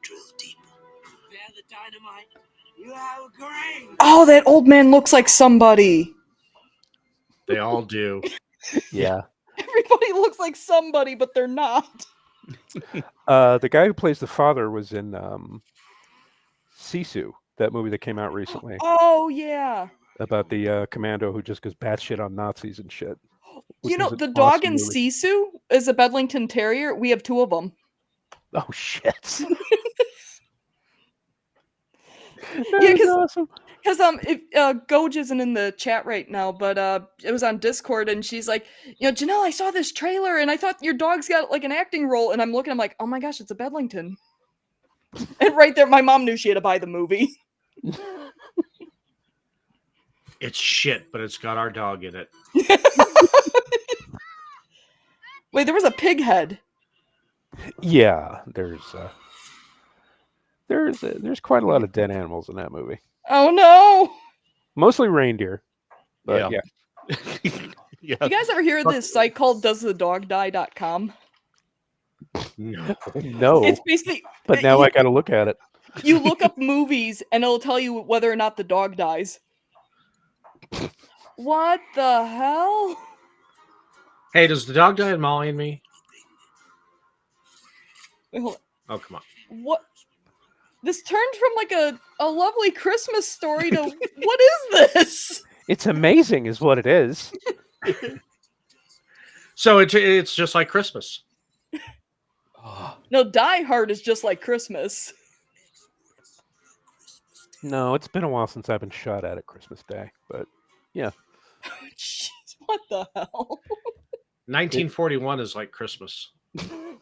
Drill deeper. Prepare the dynamite. You have a grain. Oh, that old man looks like somebody. They all do. Yeah. Everybody looks like somebody, but they're not. The guy who plays the father was in Sisu, that movie that came out recently Oh, yeah. about the commando who just goes batshit on Nazis and shit. which You know, is an the dog awesome in movie. Sisu is a Bedlington Terrier. We have two of them. Oh shit. Yeah, That's 'cause- awesome. Because Goj isn't in the chat right now, but it was on Discord, and she's like, Janelle, I saw this trailer, and I thought your dog's got like an acting role, and I'm looking, I'm like, oh my gosh, it's a Bedlington. And right there, my mom knew she had to buy the movie. It's shit, but it's got our dog in it. Wait, there was a pig head. Yeah, there's quite a lot of dead animals in that movie. Oh no! Mostly reindeer. But Yeah. yeah. Yeah. You guys ever hear of this site called doesthedogdie.com? No. No. It's basically But now I gotta look at it. you look up movies and it'll tell you whether or not the dog dies. What the hell? Hey, does the dog die in Molly and Me? Wait, hold on. Oh, come on. What? This turned from like a lovely Christmas story to what is this? It's amazing, is what it is. So it's just like Christmas. No, Die Hard is just like Christmas. No, it's been a while since I've been shot at Christmas Day, but Jeez, what the hell? 1941 is like Christmas. You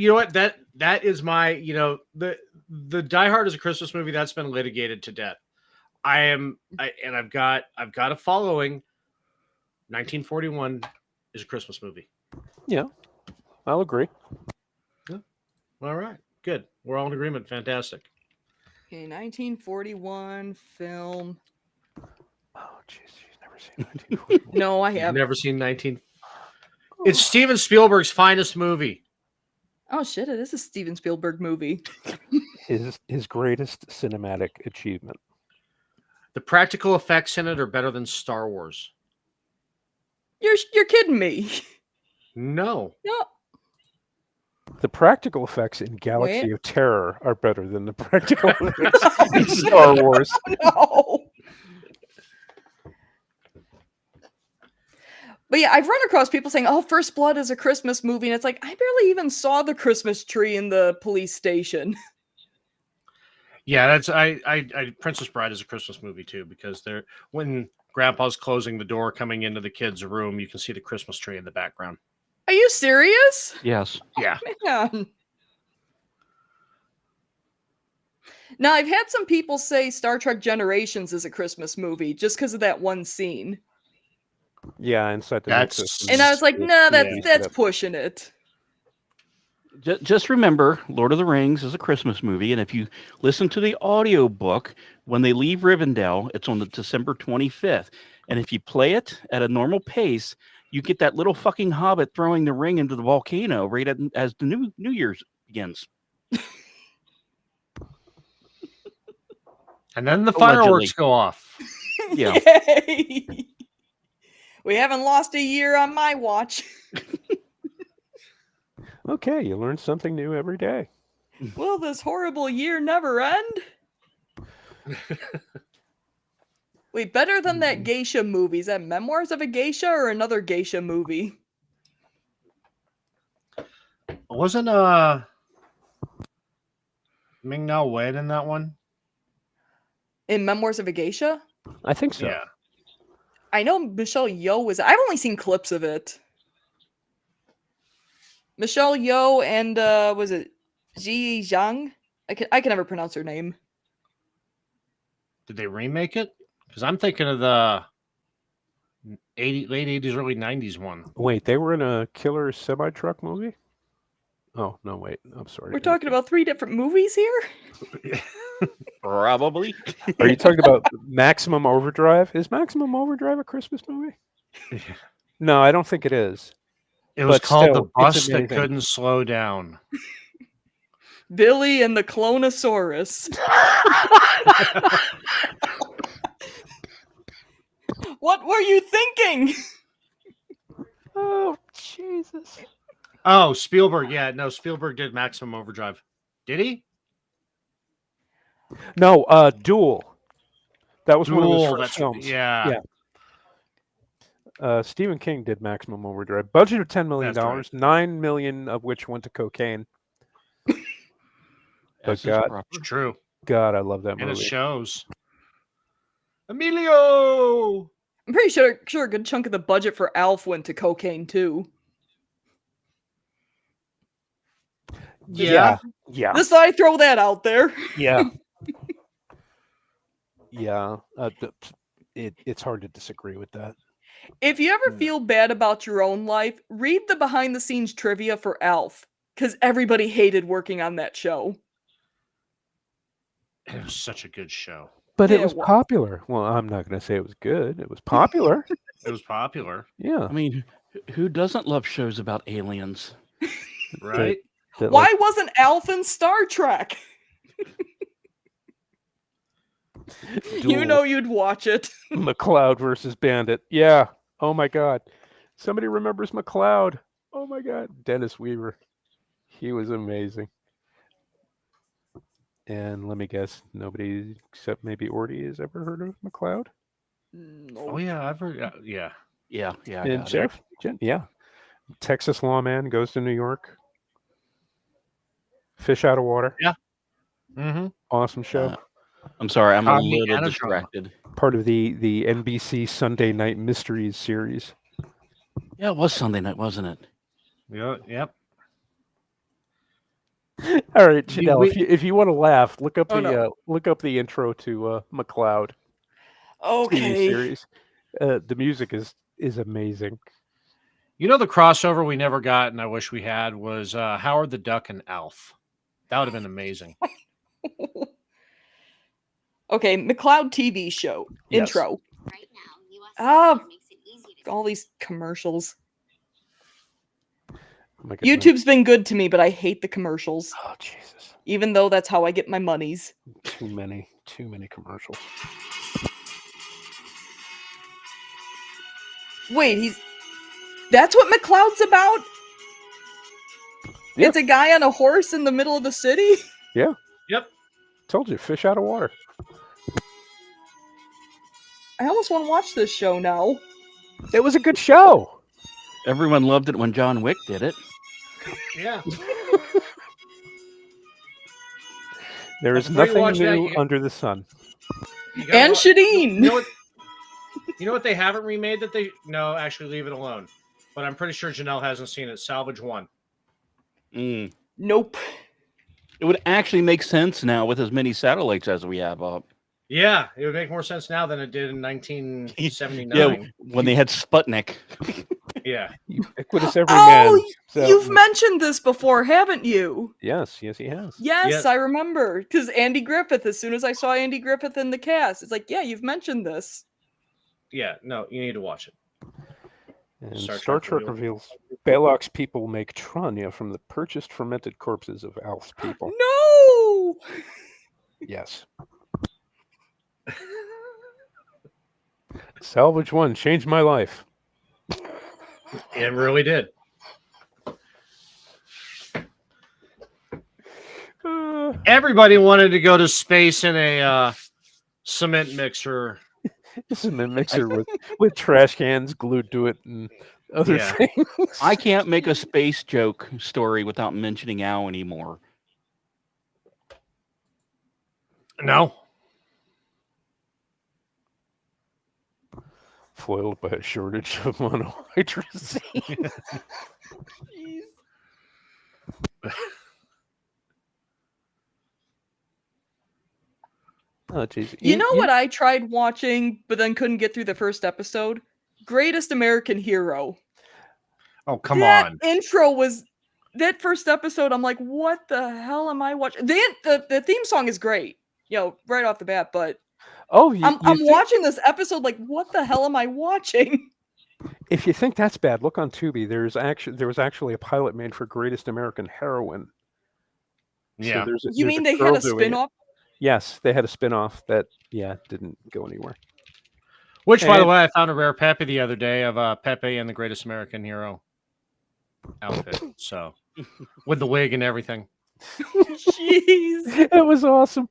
know what, that is my, the Die Hard is a Christmas movie that's been litigated to death. I've got a following. 1941 is a Christmas movie. yeah, I'll agree. All right, good. We're all in agreement. Fantastic. Okay, 1941 film. Oh, jeez, you've never seen 1941. No, I You've haven't. never seen 19. It's Steven Spielberg's finest movie. Oh shit, it is a Steven Spielberg movie. His greatest cinematic achievement. The practical effects in it are better than Star Wars. You're kidding me. No. No. The practical effects in Galaxy Wait. of Terror are better than the practical effects in Star Wars. No. But yeah, I've run across people saying, "Oh, First Blood is a Christmas movie," and it's like I barely even saw the Christmas tree in the police station. Yeah, that's I Princess Bride is a Christmas movie too, because when Grandpa's closing the door coming into the kid's room, you can see the Christmas tree in the background. Are you serious? Yes. Yeah. Man. Now, I've had some people say Star Trek Generations is a Christmas movie just because of that one scene. Yeah, inside the That's- Nexus. And I was like, it- no, yeah. that's pushing it. Just remember, Lord of the Rings is a Christmas movie, and if you listen to the audio book, when they leave Rivendell, it's on the December 25th. And if you play it at a normal pace, you get that little fucking hobbit throwing the ring into the volcano right as the New Year's begins. And then the Allegedly. fireworks go off. Yeah. Yay! We haven't lost a year on my watch. Okay, you learn something new every day. Will this horrible year never end? Wait, better than that geisha movie. Is that Memoirs of a Geisha or another geisha movie? Wasn't Ming Na Wen in that one? In Memoirs of a Geisha? I think so. Yeah. I know Michelle Yeoh was. I've only seen clips of it. Michelle Yeoh and was it Ji Zhang? I can never pronounce her name. Did they remake it? Because I'm thinking of the late 80s, early 90s one. Wait, they were in a killer semi-truck movie? Oh, no, wait. I'm sorry. We're talking about 3 different movies here? Probably. Are you talking about Maximum Overdrive? Is Maximum Overdrive a Christmas movie? No, I don't think it is. It was But called still, The Bus it's That amazing. Couldn't Slow Down. Billy and the Clonosaurus. What were you thinking? Oh, Jesus. Oh, Spielberg. Yeah, no, Spielberg did Maximum Overdrive. Did he? No, Duel. That was one of his Duel, first that's films. yeah. Yeah. Stephen King did Maximum Overdrive. Budget of $10 million, That's right. $9 million of which went to cocaine. As is God. proper. It's true. God, I love that And it movie. shows. Emilio! I'm pretty sure a good chunk of the budget for Alf went to cocaine too. Yeah. Yeah. Just thought I'd throw that out there. Yeah. Yeah. It's hard to disagree with that. If you ever feel bad about your own life, read the behind the scenes trivia for Alf, because everybody hated working on that show. It was such a good show. But Yeah, it was well- popular. Well, I'm not going to say it was good. It was popular. It was popular, Yeah. I mean, who doesn't love shows about aliens? right? That, Why like, wasn't Alf in Star Trek? You Duel. know you'd watch it. McCloud versus Bandit. Yeah. Oh my God. Somebody remembers McCloud. Oh my God. Dennis Weaver. He was amazing. And let me guess, nobody except maybe Orty has ever heard of McCloud? Oh yeah, I've heard. Yeah, Yeah, I And got it. Jeff? Yeah. Texas lawman goes to New York. Fish out of water. mm-hmm. Awesome show. I'm sorry, I'm a Comedy little and a drama. distracted. Part of the NBC Sunday Night Mysteries series. Yeah, it was Sunday night, wasn't it? Yeah, yep. All right, We- Janelle, we- if you want to laugh, look up Oh, the no. look up the intro to McCloud TV Okay. series. The music is amazing. You know the crossover we never got, and I wish we had, was Howard the Duck and Alf. That would have been amazing. Okay, McCloud TV show. Yes. Intro. Right now, US Ah, makes it easy to all these commercials. Oh my goodness. YouTube's been good to me, but I hate the commercials. Oh Jesus, Even though that's how I get my monies. too many commercials. Wait, that's what McCloud's about? Yeah. It's a guy on a horse in the middle of the city? Yeah, Yep. told you, fish out of water. I almost want to watch this show now. It was a good show. Everyone loved it when John Wick did it. Yeah. There is Before you nothing watch that, new under the sun. You gotta And wa- Shadeen. You know what they haven't remade that they no, actually leave it alone. But I'm pretty sure Janelle hasn't seen it. Salvage 1. Mm. Nope. It would actually make sense now with as many satellites as we have up. Yeah, it would make more sense now than it did in 1979. Yeah, when they had Sputnik. Yeah. Ubiquitous every Oh, man. So, you've mentioned this before, haven't you? yes, he has. Yes, Yes. I remember. Because Andy Griffith, as soon as I saw Andy Griffith in the cast, it's like, yeah, you've mentioned this. Yeah, no, you need to watch it. And Star Star Trek Trek reveals Balok's people make Tranya from the purchased fermented corpses of Alf's people. No! Yes. Salvage 1 changed my life. It really did. Everybody wanted to go to space in a cement mixer. This is a mixer with trash cans glued to it and other Yeah. things. I can't make a space joke story without mentioning Al anymore. No. Foiled by a shortage of monohydrazine. Oh, jeez. You know what I tried watching, but then couldn't get through the first episode? Greatest American Hero. Oh, come that on. Intro was that first episode. I'm like, what the hell am I watching? The theme song is great, right off the bat. But I'm watching this episode like, what the hell am I watching? If you think that's bad, look on Tubi. There was actually a pilot made for Greatest American Heroine. Yeah. So You mean they had a spin-off? Yes, they had a spin-off that didn't go anywhere. Which, by the way, I found a rare Pepe the other day of Pepe and the Greatest American Hero outfit. So, with the wig and everything. Jeez. That was awesome.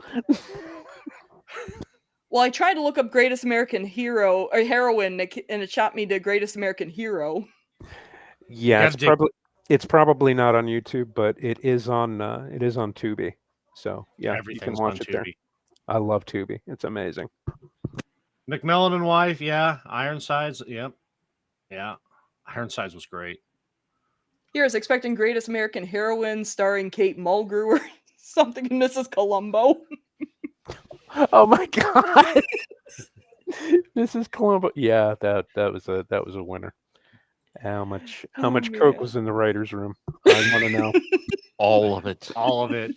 Well, I tried to look up Greatest American Hero or Heroine, and it shot me to Greatest American Hero. Yeah, it's probably not on YouTube, but it is on Tubi. So yeah, you can watch it there. I love Tubi. It's amazing. McMillan and Wife, yeah. Ironsides, yep. Yeah. Ironsides was great. Here, I was expecting Greatest American Heroine starring Kate Mulgrew or something, Mrs. Columbo. Oh my god. Mrs. Columbo. Yeah, that was a winner. How much coke was in the writer's room? I want to know. All of it. All of it.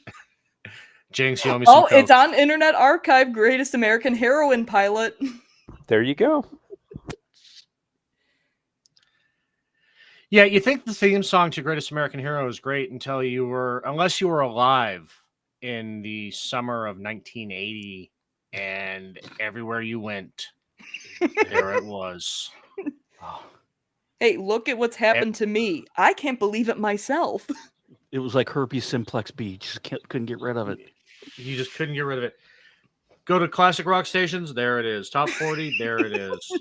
Jinx, you owe me some coke. It's on Internet Archive, Greatest American Heroine pilot. There you go. Yeah, you think the theme song to Greatest American Hero is great unless you were alive in the summer of 1980 and everywhere you went, there it was. Hey, look at what's happened to me. I can't believe it myself. It was like herpes simplex B. Just couldn't get rid of it. You just couldn't get rid of it. Go to classic rock stations, there it is. Top 40, there it is.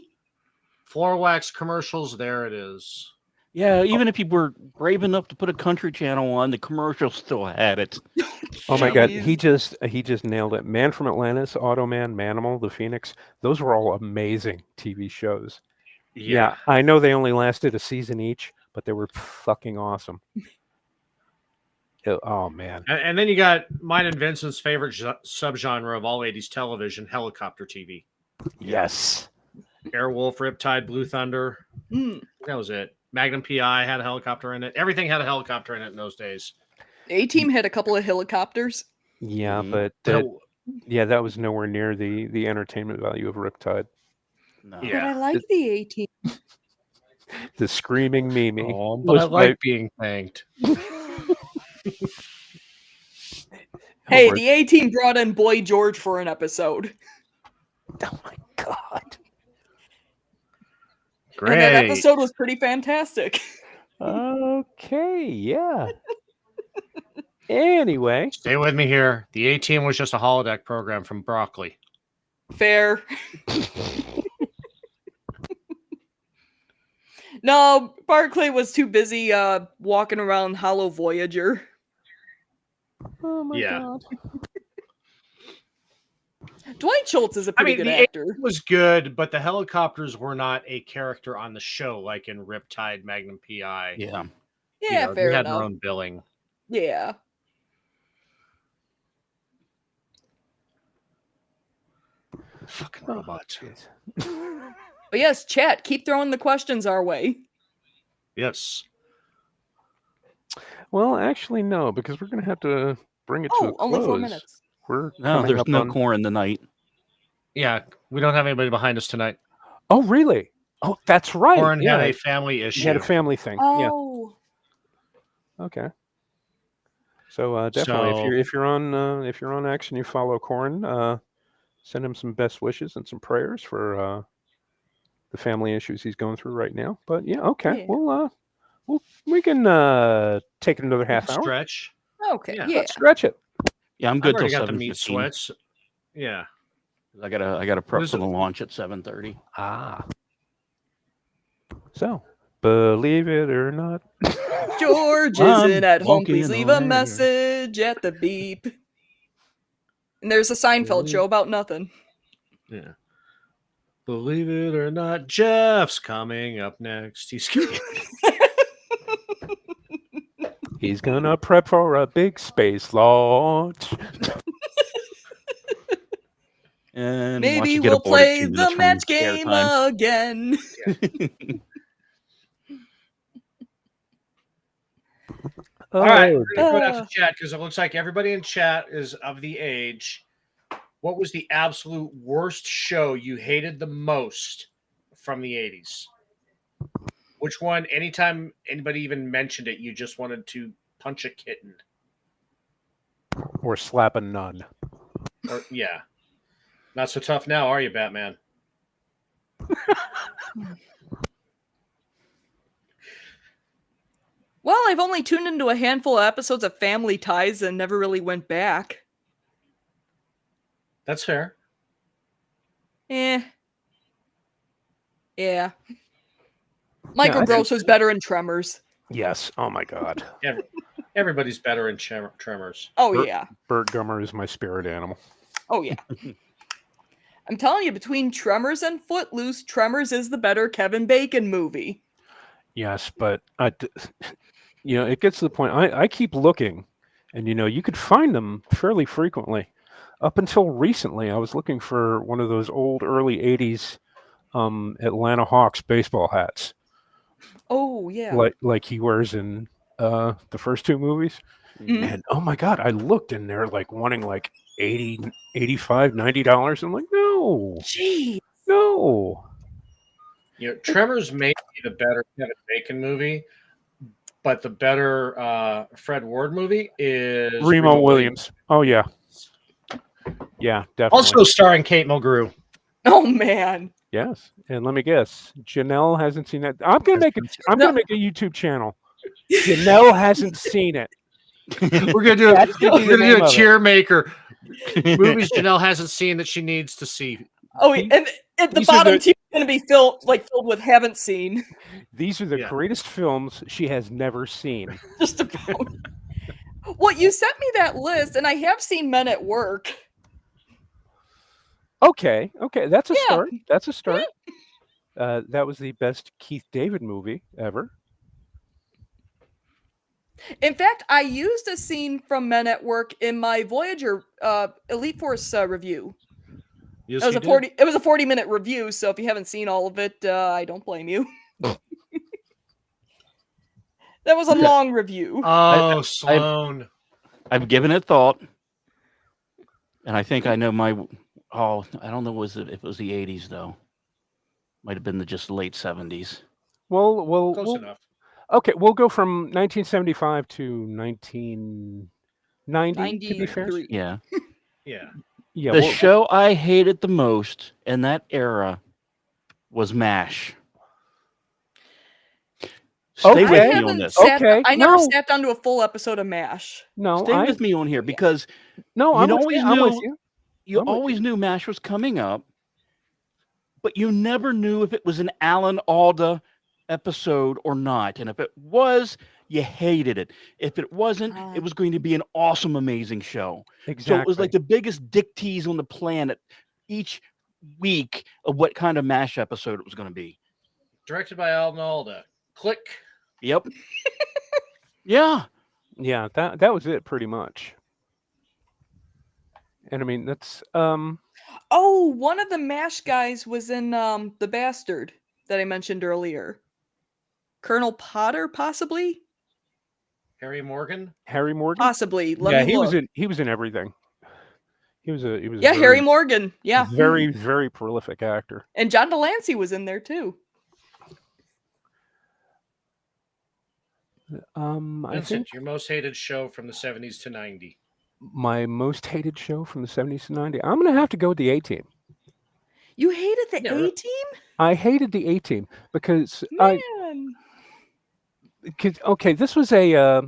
Floor wax commercials, there it is. Yeah, even if you were brave enough to put a country channel on, the commercial still had it. Oh my god, he just nailed it. Man from Atlantis, Automan, Manimal, The Phoenix, those were all amazing TV shows. Yeah, I know they only lasted a season each, but they were fucking awesome. Oh man. And then you got mine and Vincent's favorite subgenre of all 80s television, helicopter TV. Yes. Airwolf, Riptide, Blue Thunder. That was it. Magnum PI had a helicopter in it. Everything had a helicopter in it in those days. A-Team had a couple of helicopters. Yeah, but that was nowhere near the entertainment value of Riptide. No. But I like the A-Team. The screaming Mimi. Oh, but I like being thanked. Hey, the A-Team brought in Boy George for an episode. Oh my god. Great. And that episode was pretty fantastic. Okay, yeah. Anyway. Stay with me here. The A-Team was just a holodeck program from Broccoli. Fair. No, Barclay was too busy walking around Hollow Voyager. Oh my god. Dwight Schultz is a I pretty mean, good the actor. alien was good, but the helicopters were not a character on the show like in Riptide, Magnum PI. Yeah. Yeah, They fair had their enough. own billing. Yeah. Fucking Oh, robots. jeez. But yes, chat, keep throwing the questions our way. Yes. Well, actually, no, because we're going to have to bring it to a Oh, close. only 4 minutes. We're No, coming there's up no on... Corin tonight. Yeah, we don't have anybody behind us tonight. Oh, really? Oh, that's right. Warren yeah, had a family issue. he had a family thing. Oh. Yeah. Okay. So definitely, So- if you're on X and you follow Corin, send him some best wishes and some prayers for the family issues he's going through right now. But yeah, okay. Yeah. We can take it another half hour. Stretch. Okay. Yeah. Yeah. Let's stretch it. Yeah, I'm I've good till already got the meat 7:15. sweats. Yeah. I gotta prep is for the it? launch at 7:30. Ah. So, believe it or not. George I'm isn't at home. walking Please leave a on air. message at the beep. And there's a Seinfeld show about nothing. Yeah. Believe it or not, Jeff's coming up next. He's He's gonna prep for a big space launch. And Maybe once you get we'll aboard at play 2 the minutes from match game airtime. again. All right, Oh, we're gonna go down to chat because it looks like everybody in chat is of the age. What was the absolute worst show you hated the most from the 80s? Which one, anytime anybody even mentioned it, you just wanted to punch a kitten? or slap a nun. Or yeah. Not so tough now, are you, Batman? Well, I've only tuned into a handful of episodes of Family Ties and never really went back. That's fair. Yeah. Michael I Gross was better in Tremors. Yes. Oh my God. Everybody's better in Tremors. Oh, Bert- yeah. Bert Gummer is my spirit animal. Oh, yeah. I'm telling you, between Tremors and Footloose, Tremors is the better Kevin Bacon movie. Yes, but it gets to the point. I keep looking, and you could find them fairly frequently. Up until recently, I was looking for one of those old early '80s Atlanta Hawks baseball hats, Oh, yeah. like he wears in the first two movies. Mhm. And oh my God, I looked and they're like wanting like $80, $85, $90. I'm like, no, Gee. no. Tremors may be the better Kevin Bacon movie, but the better Fred Ward movie is Remo Williams. Oh yeah. Yeah, definitely. Also starring Kate Mulgrew. Oh, man. Yes, and let me guess, Janelle hasn't seen that. I'm gonna make a YouTube channel. Janelle hasn't seen it. We're gonna do That's gonna be the name a of it. cheer maker. Movies Janelle hasn't seen that she needs to see. Oh, and at the These are bottom the- tier is going to be filled with haven't seen. These are the Yeah. greatest films she has never seen. Just about. Well, you sent me that list, and I have seen Men at Work. Okay, that's a Yeah. start. That's a start. That was the best Keith David movie ever. In fact, I used a scene from Men at Work in my Voyager Elite Force review. Yes, It was you a did. 40. It was a 40-minute review, so if you haven't seen all of it, I don't blame you. That was a long review. Oh, Sloan. I've given it thought, and I think I know my. Oh, I don't know if it was the 80s though. Might have been just the late 70s. Well, Close enough. okay, we'll go from 1975 to 1990. To be fair, 93. Yeah. Yeah. yeah. The well, show I hated the most in that era was MASH. Stay Okay. with I me on haven't this. sat. Okay, I never no. sat down to a full episode of MASH. no, Stay with me on here because No, You I'm with always you. I'm with knew- you. you I'm with always knew MASH was coming up, but you never knew if it was an Alan Alda episode or not. And if it was, you hated it. If it wasn't, it was going to be an awesome, amazing show. Exactly. So it was like the biggest dick tease on the planet each week of what kind of MASH episode it was going to be. Directed by Alan Alda. Click. Yep. Yeah. Yeah, that was it pretty much. And I mean, that's Oh, one of the MASH guys was in The Bastard that I mentioned earlier. Colonel Potter, possibly? Harry Morgan. Harry Morgan. Possibly. Let Yeah, me he look. was in everything. He was a Yeah, Harry Morgan. Yeah. very, very prolific actor. And John Delancey was in there too. I Vincent, think your most hated show from the 70s to 90. my most hated show from the 70s to 90s. I'm gonna have to go with the A-Team. You hated the Yeah, A really. Team? I hated the A-Team because Man. okay, this was a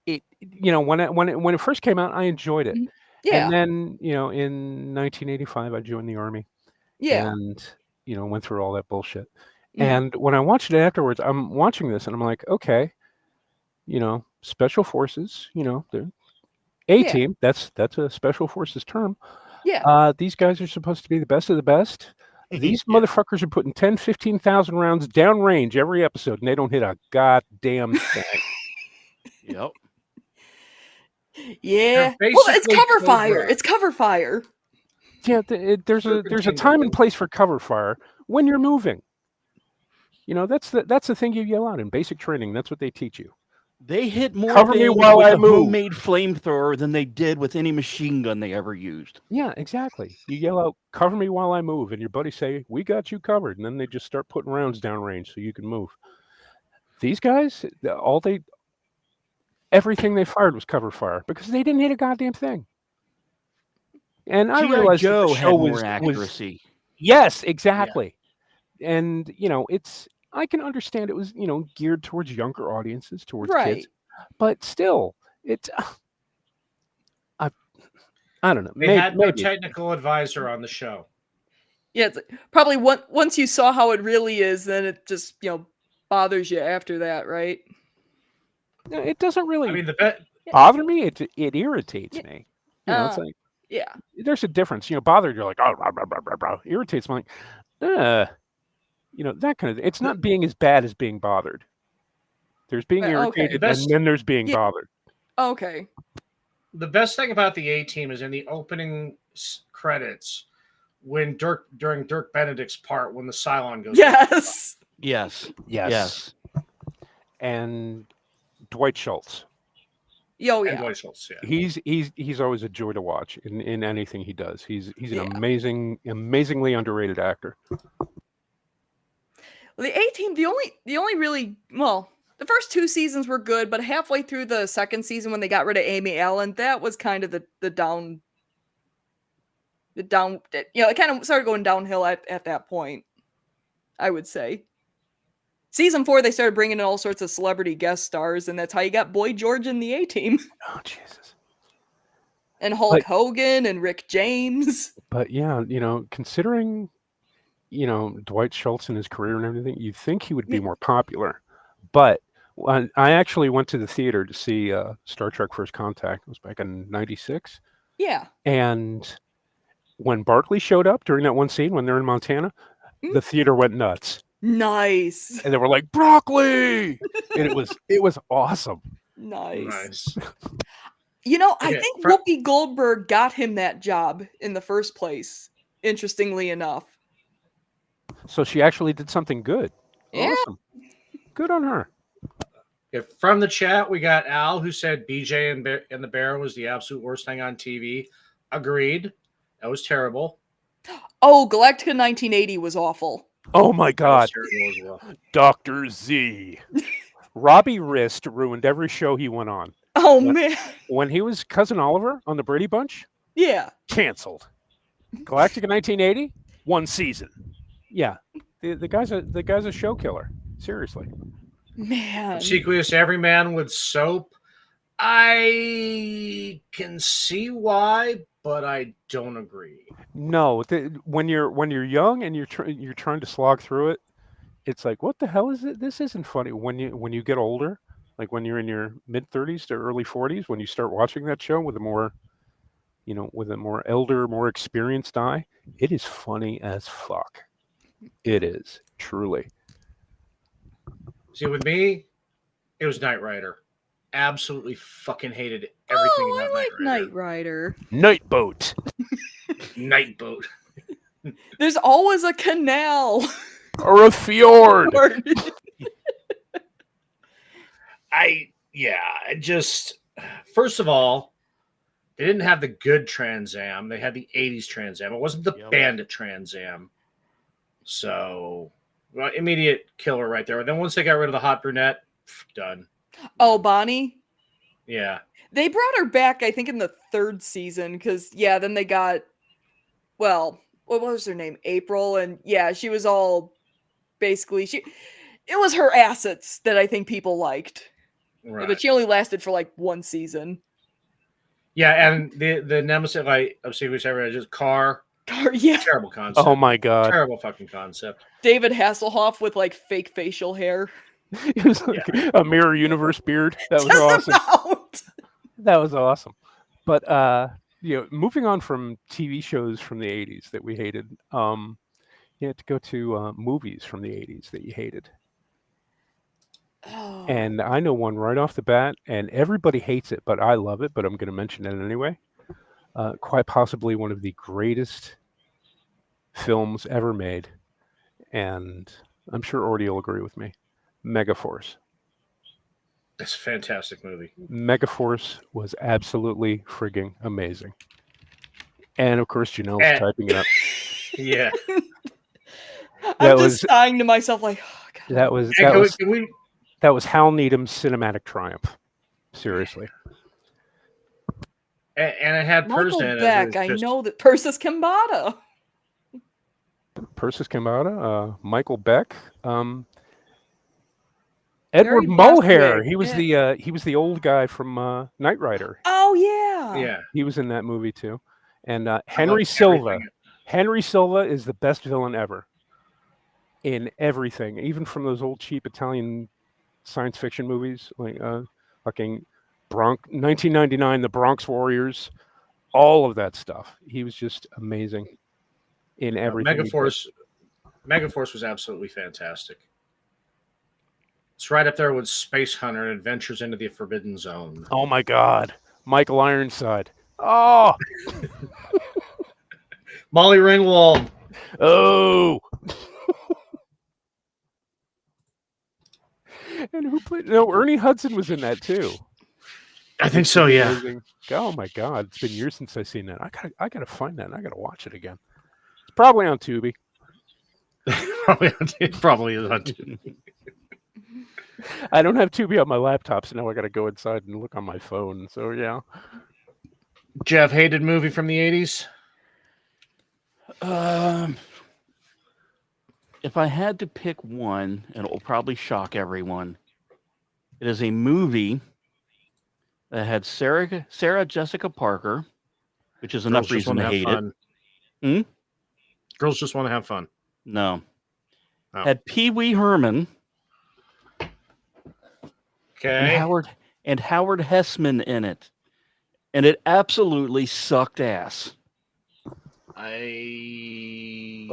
it when it first came out, I enjoyed it. Yeah. And then, in 1985 I joined the army Yeah. and went through all that bullshit. Mhm. And when I watched it afterwards, I'm watching this and I'm like, okay, special forces, they're A-Team, that's a special forces term. Yeah. These guys are supposed to be the best of the best. These Yeah. motherfuckers are putting 10, 15,000 rounds downrange every episode, and they don't hit a goddamn thing. Yep. Yeah. They're Well, it's basically cover fire. Cobra. It's cover fire. Yeah, there's a Serpentine time and window. place for cover fire when you're moving. That's the thing you yell out in basic training. That's what they teach you. They hit more Cover me things while with I a move. homemade flamethrower than they did with any machine gun they ever used. Yeah, exactly. You yell out, "Cover me while I move," and your buddies say, "We got you covered," and then they just start putting rounds downrange so you can move. These guys, everything they fired was cover fire because they didn't hit a goddamn thing. And I G.I. realized that Joe the had show more was accuracy. yes, exactly. And I can understand it was geared towards younger audiences, towards Right. kids, but still, it's I don't know. They had no maybe. technical advisor on the show. Yeah, it's probably once you saw how it really is, then it just, bothers you after that, right? No, it doesn't really I mean, the bet. bother me. It irritates me. It's like Yeah. there's a difference. Bothered, you're like, oh, rah, rah, rah, rah, rah. Irritates me, like, that kind of thing. It's not being as bad as being bothered. There's being Okay. irritated, Best- and then there's being Yeah. bothered. Okay. The best thing about the A-Team is in the opening credits when during Dirk Benedict's part when the Cylon goes. Yes. Yes. Yes. And Dwight Schultz. Yo, And yeah. Dwight Schultz, yeah. He's always a joy to watch in anything he does. He's an Yeah. amazingly underrated actor. Well, the A-Team, the only really, well, the first 2 seasons were good, but halfway through the second season when they got rid of Amy Allen, that was kind of the down, it kind of started going downhill at that point, I would say. Season 4, they started bringing in all sorts of celebrity guest stars, and that's how you got Boy George in the A-Team. Oh, Jesus. And Hulk Hogan and Rick James. But yeah, considering, Dwight Schultz and his career and everything, you'd think he would be more popular. But when I actually went to the theater to see Star Trek First Contact. It was back in '96. Yeah. And when Barkley showed up during that one scene when they're in Montana, the theater went nuts. Nice. And they were like, "Broccoli!" And it was awesome. Nice. Nice. I Okay, think Whoopi Goldberg got him that job in the first place, interestingly enough. So she actually did something good. Yeah. Awesome. Good on her. From the chat, we got Al who said BJ and the Bear was the absolute worst thing on TV. Agreed. That was terrible. Oh, Galactica 1980 was awful. Oh my That God. was terrible as well. Dr. Z. Robbie Wrist ruined every show he went on. Oh, What? man. When he was Cousin Oliver on the Brady Bunch, Yeah. canceled. Galactica 1980, 1 season. Yeah. The guy's a show killer. Seriously. Man. Obsequious Everyman with soap. I can see why, but I don't agree. No, when you're young and you're trying to slog through it, it's like, what the hell is it? This isn't funny. When you get older, like when you're in your mid-30s to early 40s, when you start watching that show with a more, with a more elder, more experienced eye, it is funny as fuck. It is truly. See, with me, it was Knight Rider. Absolutely fucking hated everything Oh, about I like Knight Rider. Knight Rider. Night Boat Night Boat. There's always a canal. or a fjord. First of all, they didn't have the good Trans Am. They had the 80s Trans Am. It wasn't the Yep. Bandit Trans Am. So, well, immediate killer right there. And then once they got rid of the hot brunette, done. Oh, Bonnie. Yeah. They brought her back, I think, in the 3rd season because then they got, well, what was her name? April, and she was all basically it was her assets that I think people liked, Right. but she only lasted for like 1 season. Yeah, and the nemesis of Secret Service is just car. Yeah. Terrible concept. Oh my god. Terrible fucking concept. David Hasselhoff with like fake facial hair. It was like a Mirror Universe beard. That was Just awesome. about. That was awesome. But moving on from TV shows from the 80s that we hated, you had to go to movies from the 80s that you hated. Oh. And I know one right off the bat, and everybody hates it, but I love it, but I'm going to mention it anyway. Quite possibly one of the greatest films ever made, and I'm sure Ordy will agree with me. Megaforce. It's a fantastic movie. Megaforce was absolutely frigging amazing. And of course, Janelle's typing it up. Yeah. I'm just sighing to myself like, oh, God. That was Hal Needham's cinematic triumph. Seriously. And it had Michael Persa in it. Beck. I know that Persis Kambata. Persis Kambata, Michael Beck, Edward Very Mulhare. Bostwick, He was the old guy from Knight Rider. Oh yeah. Yeah. He was in that movie too. And Henry Silva. Henry Silva is the best villain ever. In everything, even from those old cheap Italian science fiction movies like fucking 1999, The Bronx Warriors, all of that stuff. He was just amazing in everything. Megaforce was absolutely fantastic. It's right up there with Space Hunter and Adventures into the Forbidden Zone. Oh my God, Michael Ironside. Oh, Molly Ringwald. Oh. And who played? No, Ernie Hudson was in that too. I think so. Yeah. Amazing. Oh my God, it's been years since I've seen that. I gotta find that. And I gotta watch it again. It's probably on Tubi. Probably is on Tubi. I don't have Tubi on my laptop, so now I gotta go inside and look on my phone. So yeah. Jeff, hated movie from the 80s? If I had to pick one, and it will probably shock everyone, it is a movie that had Sarah Jessica Parker, which is enough reason to hate it. Girls just want to have fun. No. Oh. Had Pee Wee Herman. Okay. And Howard Hessman in it. And it absolutely sucked ass. Okay.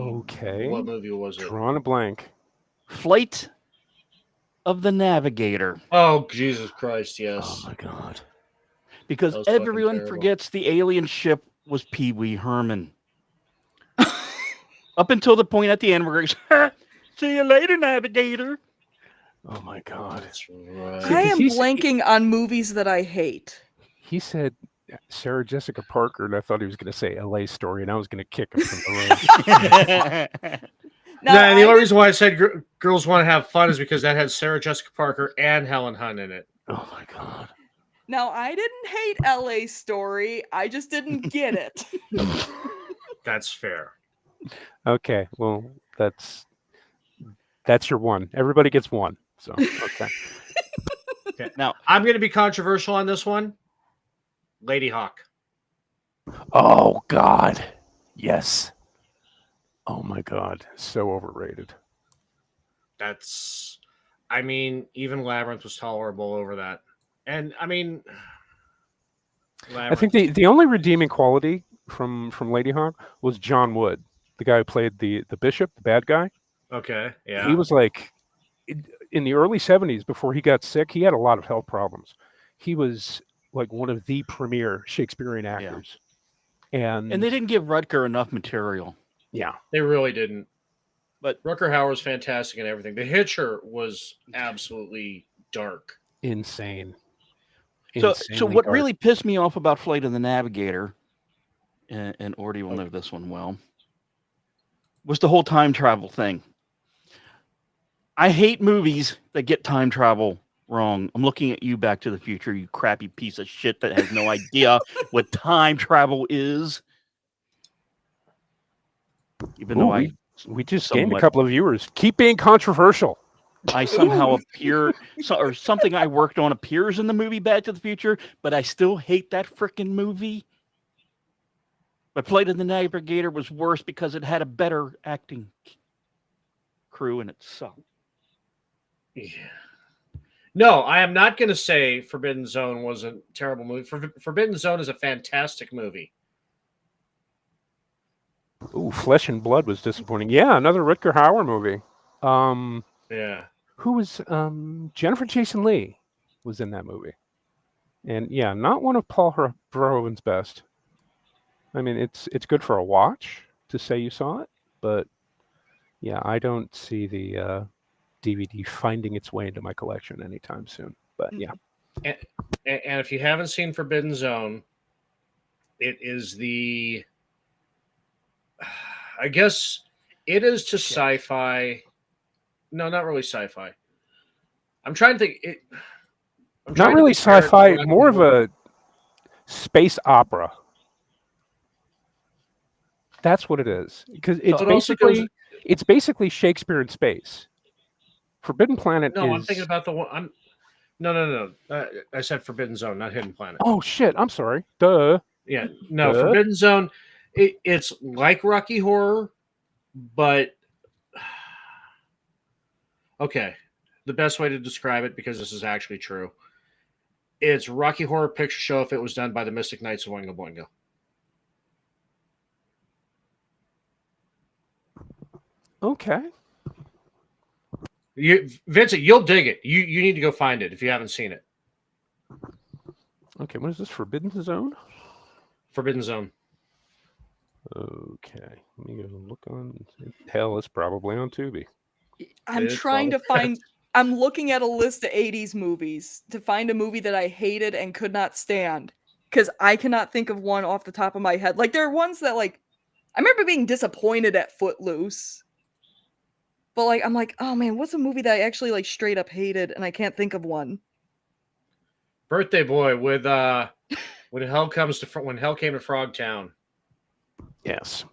What movie was it? Drawing a blank. Flight of the Navigator. Oh, Jesus Christ, yes. Oh my God. Because everyone forgets the alien ship was Pee Wee Herman. Up until the point at the end where it goes, see you later, Navigator. Oh my God. That's right. I am blanking on movies that I hate. He said Sarah Jessica Parker, and I thought he was going to say L.A. Story, and I was going to kick him from the room. No, the only reason why I said Girls Want to Have Fun is because that had Sarah Jessica Parker and Helen Hunt in it. Oh my God. Now, I didn't hate L.A. Story. I just didn't get it. That's fair. Okay, well, that's your one. Everybody gets one. So, okay. Okay. Now, I'm going to be controversial on this one. Lady Hawk. Oh, God. Yes. Oh, my God. So overrated. that's, I mean, even Labyrinth was tolerable over that. And I mean, I think Labyrinth. the only redeeming quality from Lady Hawk was John Wood, the guy who played the bishop, the bad guy. Okay, He yeah. was like in the early 70s before he got sick, he had a lot of health problems. He was like one of the premier Shakespearean actors. And they didn't give Rutger enough material. yeah, They really didn't. But Rutger Hauer was fantastic and everything. The Hitcher was absolutely dark. insane. so Insanely what dark. really pissed me off about Flight of the Navigator, and Orty will know this one well, was the whole time travel thing. I hate movies that get time travel wrong. I'm looking at you, Back to the Future, you crappy piece of shit that has no idea what time travel is. Even though we just gained a somewhat- couple of viewers. Keep being controversial. I somehow appear, or something I worked on appears in the movie Back to the Future, but I still hate that freaking movie. But Flight of the Navigator was worse because it had a better acting crew and it sucked. Yeah. No, I am not going to say Forbidden Zone was a terrible movie. Forbidden Zone is a fantastic movie. Ooh, Flesh and Blood was disappointing. Yeah, another Rutger Hauer movie. Yeah. Who was Jennifer Jason Leigh was in that movie. And yeah, not one of Paul Verhoeven's best. I mean, it's good for a watch to say you saw it, but yeah, I don't see the DVD finding its way into my collection anytime soon. But yeah. And if you haven't seen Forbidden Zone, it is the, I guess it is to sci-fi. No, not really sci-fi. I'm trying to think. Not really sci-fi, more of a space opera. That's what it is. Because it's basically Shakespeare in space. Forbidden Planet No, is... I'm thinking about the one. No. I said Forbidden Zone, not Hidden Planet. Oh shit! I'm sorry. Duh. Yeah, no. Duh. Forbidden Zone. It's like Rocky Horror, but okay. The best way to describe it, because this is actually true, it's Rocky Horror Picture Show if it was done by the Mystic Knights of Oingo Boingo. Okay. Vincent, you'll dig it. You need to go find it if you haven't seen it. Okay, what is this? Forbidden Zone? Forbidden Zone. Okay. Let me go look on... Hell, it's probably on Tubi. I'm It's trying to probably- find. I'm looking at a list of 80s movies to find a movie that I hated and could not stand, because I cannot think of one off the top of my head. Like, there are ones that, like, I remember being disappointed at Footloose. But, like, I'm like, oh man, what's a movie that I actually, like, straight up hated, and I can't think of one. Birthday Boy with when hell came to Frogtown. Yes.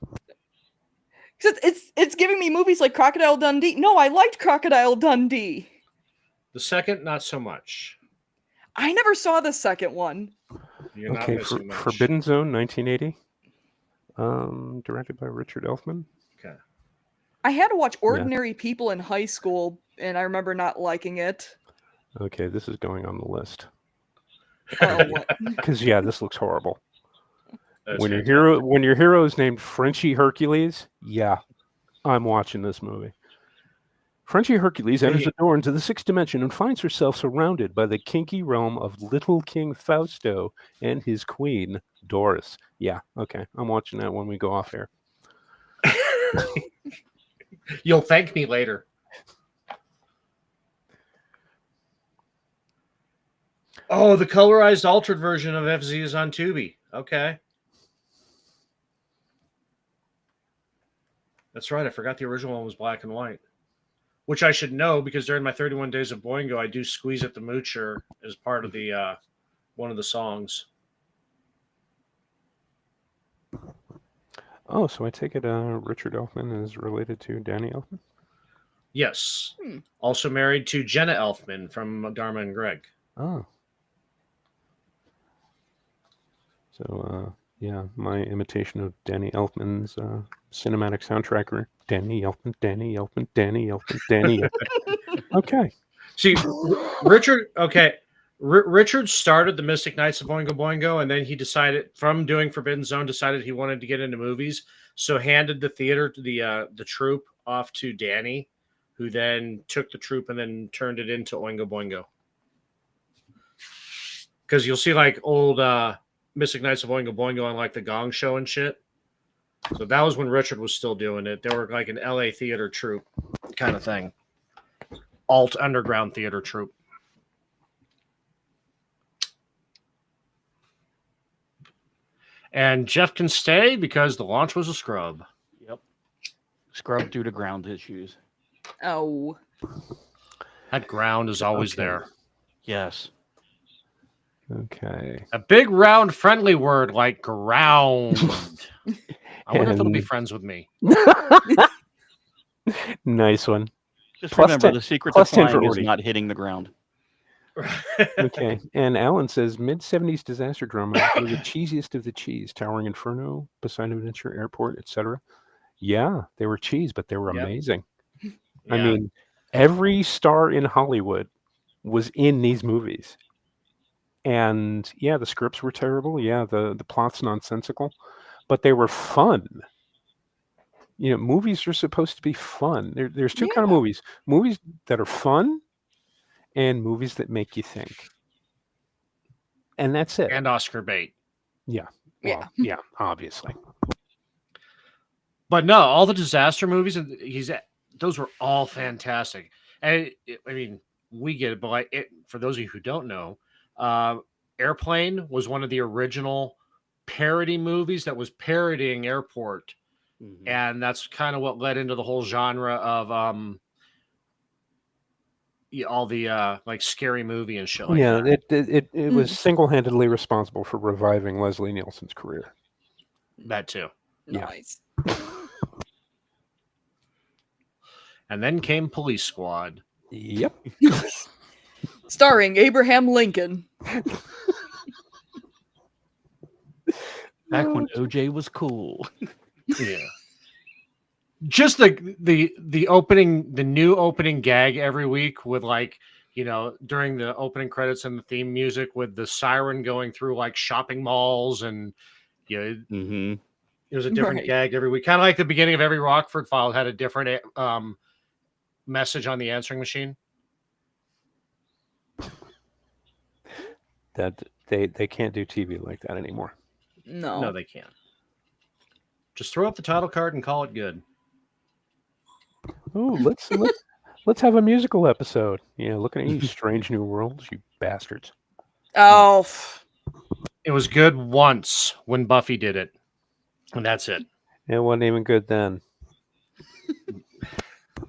Because it's giving me movies like Crocodile Dundee. No, I liked Crocodile Dundee. The second, not so much. I never saw the second one. You're not Okay, missing much. Forbidden Zone, 1980. Directed by Richard Elfman. Okay. I had to watch Ordinary People in high school, and I remember not liking it. Okay, this is going on the list. Oh, what? Because yeah, this looks horrible. That's When fantastic. your hero is named Frenchie Hercules, yeah, I'm watching this movie. Frenchie Hercules enters a door into the sixth dimension and finds herself surrounded by the kinky realm of Little King Fausto and his queen, Doris. Yeah, okay, I'm watching that when we go off air. You'll thank me later. Oh, the colorized altered version of FZ is on Tubi. Okay. That's right. I forgot the original one was black and white, which I should know because during my 31 Days of Boingo, I do Squeeze at the Moocher as part of the one of the songs. Oh, so I take it Richard Elfman is related to Danny Elfman? Yes. Also married to Jenna Elfman from Dharma and Greg. Oh. So, yeah, my imitation of Danny Elfman's cinematic soundtrack Danny Elfman, Danny Elfman, Danny Elfman, Danny Elfman. Okay. See, Richard. Okay, Richard started the Mystic Knights of Boingo Boingo, and then he decided, from doing Forbidden Zone, decided he wanted to get into movies. So handed the theater to the troupe off to Danny, who then took the troupe and then turned it into Oingo Boingo. Because you'll see like old Mystic Knights of Oingo Boingo on like the Gong Show and shit. So that was when Richard was still doing it. They were like an LA theater troupe kind of thing. Alt underground theater troupe. And Jeff can stay because the launch was a scrub. Yep. Scrub due to ground issues. Oh. That ground is always Okay. there. Yes. Okay. A big, round, friendly word like ground. I wonder if it'll be And- friends with me. Nice one. Just Plus remember, 10 the secret to plus 10 for flying is Orty. not hitting the ground. Okay. And Alan says mid-70s disaster drama were the cheesiest of the cheese. Towering Inferno, Poseidon Adventure, Airport, etc. Yeah, they were cheese, but they were Yep. amazing. I Yeah. mean, every star in Hollywood was in these movies. And yeah, the scripts were terrible. Yeah, the plot's nonsensical, but they were fun. You know, movies are supposed to be fun. There's two kind of Yeah. movies: movies that are fun, and movies that make you think. And that's it. And Oscar bait. Well, Yeah. yeah, obviously. But no, all the disaster movies, those were all fantastic. And I mean, we get it, but like for those of you who don't know, Airplane was one of the original parody movies that was parodying Airport, Mhm. and that's kind of what led into the whole genre of all the like scary movie and shit like Yeah, that. it was single-handedly responsible for reviving Leslie Nielsen's career. That too. Yeah. Nice. And then came Police Squad. Yep. Starring Abraham Lincoln. Back when OJ was cool. Yeah. Just the opening, the new opening gag every week with like, during the opening credits and the theme music with the siren going through like shopping malls, and Mm-hmm. it was a different Right. gag every week. Kind of like the beginning of every Rockford File had a different message on the answering machine. That they can't do TV like that anymore. No. No, they can't. Just throw up the title card and call it good. Oh, let's have a musical episode. Yeah, looking at you, Strange New Worlds, you bastards. Oh. It was good once when Buffy did it, and that's it. It wasn't even good then.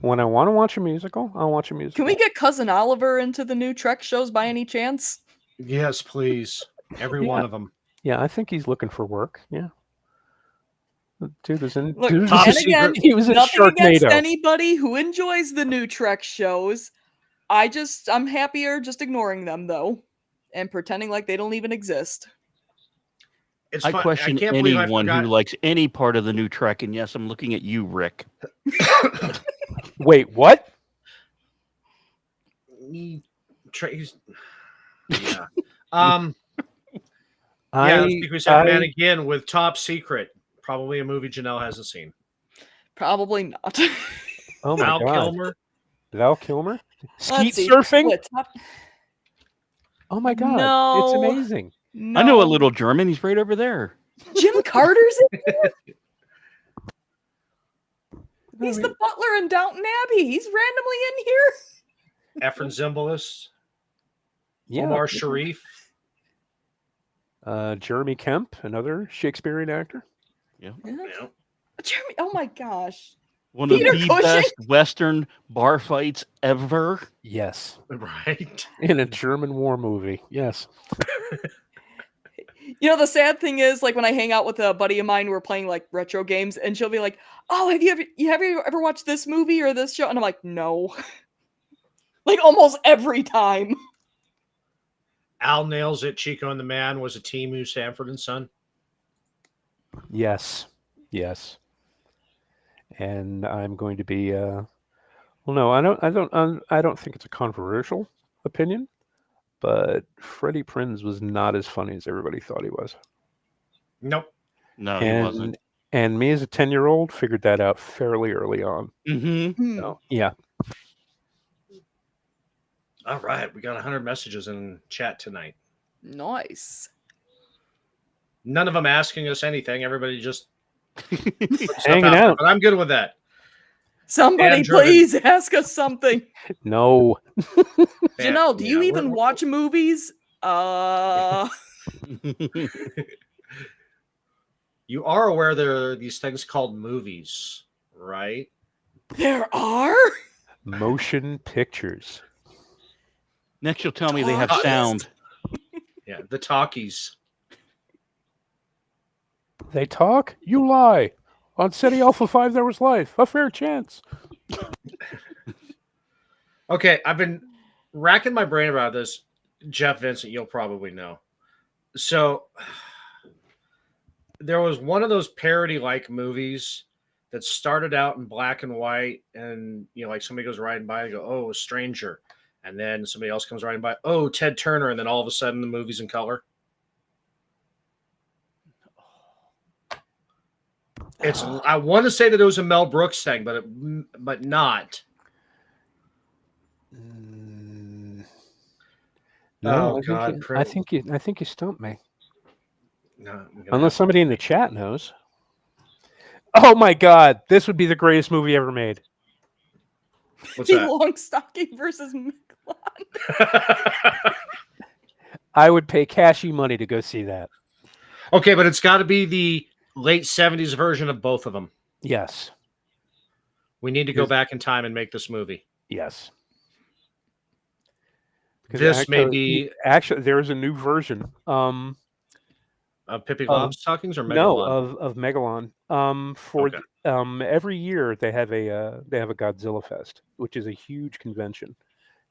When I want to watch a musical, I'll watch a musical. Can we get Cousin Oliver into the new Trek shows by any chance? Yes, please. Every one Yeah. of them. Yeah, I think he's looking for work. Yeah. The dude was in. Look, dude was top in- and again, he was in nothing against Sharknado. anybody who enjoys the new Trek shows. I'm happier just ignoring them though, and pretending like they don't even exist. It's I fun. question can't believe I anyone who forgot- likes any part of the new Trek, and yes, I'm looking at you, Rick. Wait, what? He's- yeah. I I think we said Man Again with Top Secret. Probably a movie Janelle hasn't seen. Probably not. Oh my Val god, Kilmer. Val Kilmer, skeet Let's see. surfing. What, top- Oh my god, it's No. amazing. I know a No. little German. He's right over there. Jim Carter's in here? He's I the mean, butler in Downton Abbey. He's randomly in here. Efren Zimbalist. yeah, Omar Sharif. Jeremy Kemp, another Shakespearean actor. Yeah. Jeremy, oh my gosh. One Peter of the Cushing? best Western bar fights ever. Yes, Right. in a German war movie. Yes. The sad thing is, like, when I hang out with a buddy of mine, we're playing like retro games, and she'll be like, "Oh, have you ever watched this movie or this show?" And I'm like, "No." Like almost every time. Al nails it. Chico and the Man was a team who Sanford and Son. Yes. Yes. and I'm going to be. Well, no, I don't think it's a controversial opinion, but Freddie Prinze was not as funny as everybody thought he was. Nope. No, he wasn't. And me as a 10-year-old figured that out fairly early on. Mm-hmm. So, yeah. All right, we got 100 messages in chat tonight. Nice. None of them asking us anything. Everybody just putting stuff Hanging out there, out. but I'm good with that. Somebody Fan-driven. please ask us something. No. Janelle, do you Yeah, even watch movies? You are aware there are these things called movies, right? There are? Motion pictures. Next, you'll tell me they have Talkies? sound. Yeah, the talkies. They talk? You lie. On SETI Alpha 5, there was life. A fair chance. Okay, I've been racking my brain about this. Jeff, Vincent, you'll probably know. So there was one of those parody-like movies that started out in black and white, and like somebody goes riding by and go, "Oh, a stranger," and then somebody else comes riding by, "Oh, Ted Turner," and then all of a sudden the movie's in color. It's I want to say that it was a Mel Brooks thing, but not. No, Oh, God, I think you stumped me. No, I'm gonna Unless have- somebody in the chat knows. Oh my God, this would be the greatest movie ever made. What's that? Longstocking versus Megalon. I would pay cashy money to go see that. Okay, but it's got to be the late 70s version of both of them. Yes. We need to go back in time and make this movie. Yes. This may be actually there's a new version. of Pippi Longstockings or Megalon? Of Megalon. Every year they have a Godzilla Fest, which is a huge convention,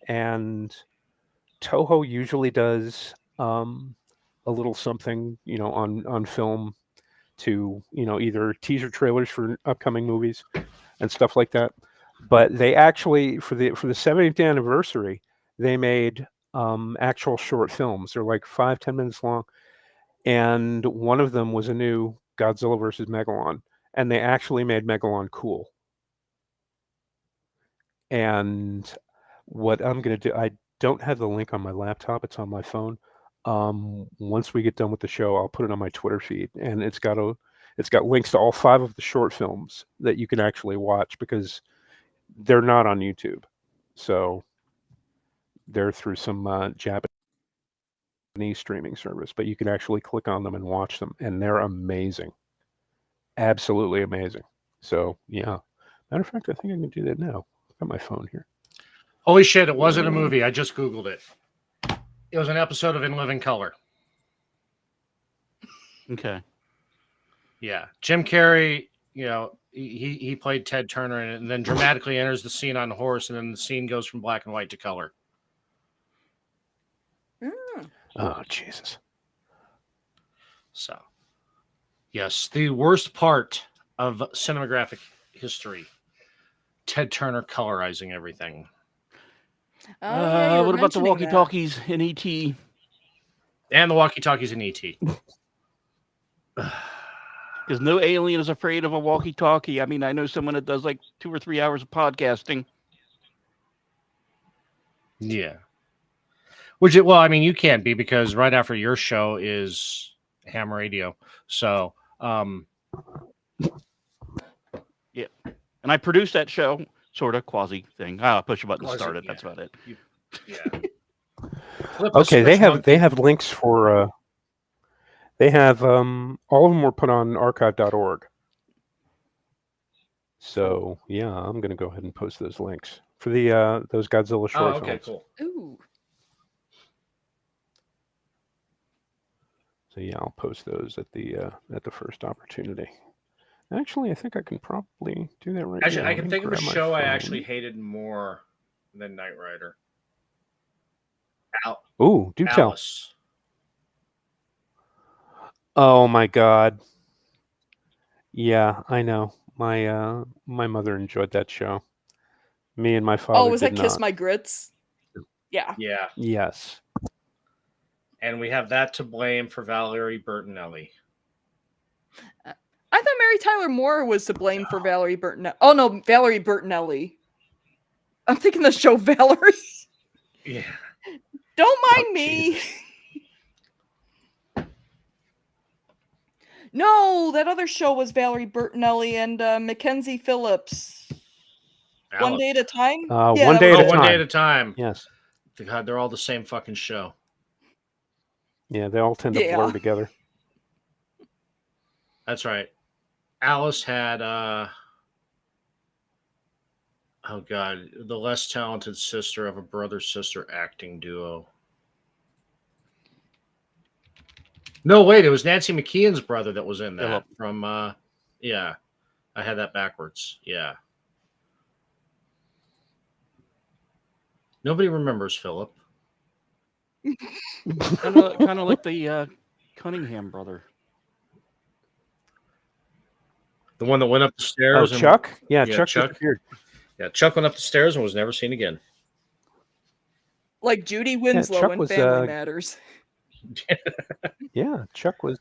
and Toho usually does a little something on film to either teaser trailers for upcoming movies and stuff like that. But they actually for the 70th anniversary they made actual short films. They're like 5-10 minutes long. And one of them was a new Godzilla versus Megalon, and they actually made Megalon cool. And what I'm going to do, I don't have the link on my laptop; it's on my phone. Once we get done with the show, I'll put it on my Twitter feed, and it's got links to all 5 of the short films that you can actually watch because they're not on YouTube, so they're through some Japanese streaming service, but you can actually click on them and watch them, and they're amazing. Absolutely amazing. So, yeah. Matter of fact, I think I can do that now. I've got my phone here. Holy shit, it wasn't a movie. I just Googled it. It was an episode of In Living Color. Okay. Yeah. Jim Carrey, he played Ted Turner in it, and then dramatically enters the scene on the horse, and then the scene goes from black and white to color. Oh, Jesus. So, yes, the worst part of cinematographic history. Ted Turner colorizing everything. What about the walkie-talkies in E.T.? And the walkie-talkies in E.T. Because no alien is afraid of a walkie-talkie. I mean, I know someone that does like 2 or 3 hours of podcasting. Yeah. You can't be because right after your show is ham radio. So, yeah. And I produced that show, sort of quasi thing. Push a button to start it. Yeah. That's about it. Yeah. Okay, they have links for they have all of them were put on archive.org. So, yeah, I'm going to go ahead and post those links for the those Godzilla short films. Okay, cool. Ooh. So, yeah, I'll post those at the first opportunity. Actually, I think I can probably do that right now. I can think of a Grab my show I phone. actually hated more than Knight Rider. Ooh, do tell. Alice. Oh my God. Yeah, I know. My mother enjoyed that show. Me and my Oh, father was did that Kiss not. My Grits? Yeah. Yeah. Yes. And we have that to blame for Valerie Bertinelli. I thought Mary Tyler Moore was to blame for Valerie Bertinelli. Oh no, Valerie Bertinelli. I'm thinking the show Valerie. Yeah. Don't mind Oh, me. Jesus. No, that other show was Valerie Bertinelli and Mackenzie Phillips. One Alex. Day at a Time. One that day was at a Oh, One Day at time. a Time. Yes. God, they're all the same fucking show. Yeah, they all tend to Yeah. blur together. That's right. Alice had oh god, the less talented sister of a brother-sister acting duo. No, wait, it was Nancy McKeon's brother that was in that Philip. from yeah. I had that backwards. Yeah. Nobody remembers Philip. Kind of like the Cunningham brother. The one that went up the Oh, stairs and Chuck? Yeah, yeah, Chuck Chuck. disappeared. Yeah, Chuck went up the stairs and was never seen again. Like Judy Winslow Chuck in was, Family Matters. Yeah, Chuck was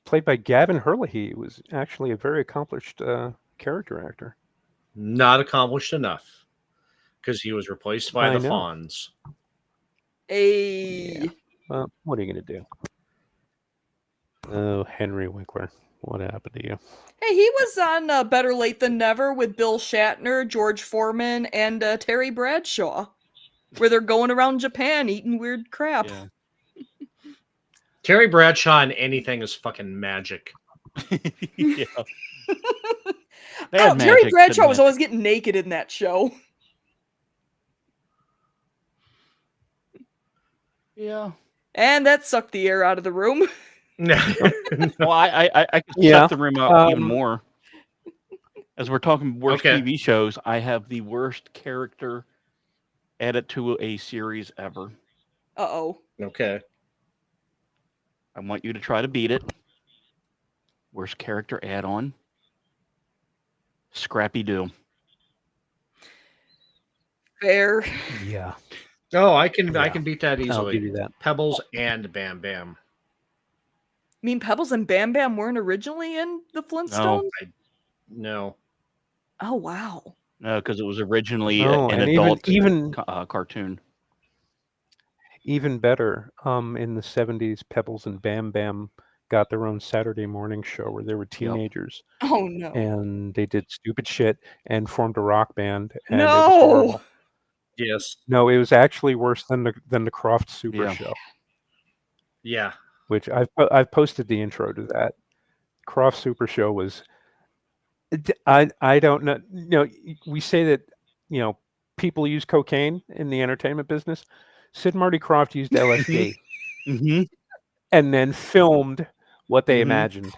played by Gavin Hurley. He was actually a very accomplished character actor. Not accomplished enough because he was replaced by I the know. Fonz. Hey. Well, what are you going to do? Oh, Henry Winkler. What happened to you? Hey, he was on Better Late Than Never with Bill Shatner, George Foreman, and Terry Bradshaw, where they're going around Japan eating weird crap. Yeah. Terry Bradshaw in anything is fucking magic. Yeah. They Oh, had Terry magic, Bradshaw didn't was they? always getting naked in that show. Yeah. And that sucked the air out of the room. Well, I could Yeah, suck the room out even um, more. As we're talking worst Okay. TV shows, I have the worst character added to a series ever. Uh-oh. Okay. I want you to try to beat it. Worst character add-on. Scrappy Doo. Fair. yeah. Oh, I can Yeah. beat that I'll easily. give you that. Pebbles and Bam Bam. I mean, Pebbles and Bam Bam weren't originally in the Flintstones? No. Oh, wow. No, because it was originally No, an and adult even cartoon. even better, in the 70s, Pebbles and Bam Bam got their own Saturday morning show where they were teenagers Oh, no. and they did stupid shit and formed a rock band, and it was No! horrible. Yes. No, it was actually worse than the Croft Super Yeah. Show, Yeah. which I've posted the intro to that. Croft Super Show was I don't know. We say that people use cocaine in the entertainment business. Sid and Marty Krofft used LSD Mm-hmm. and then filmed what they Mhm. imagined.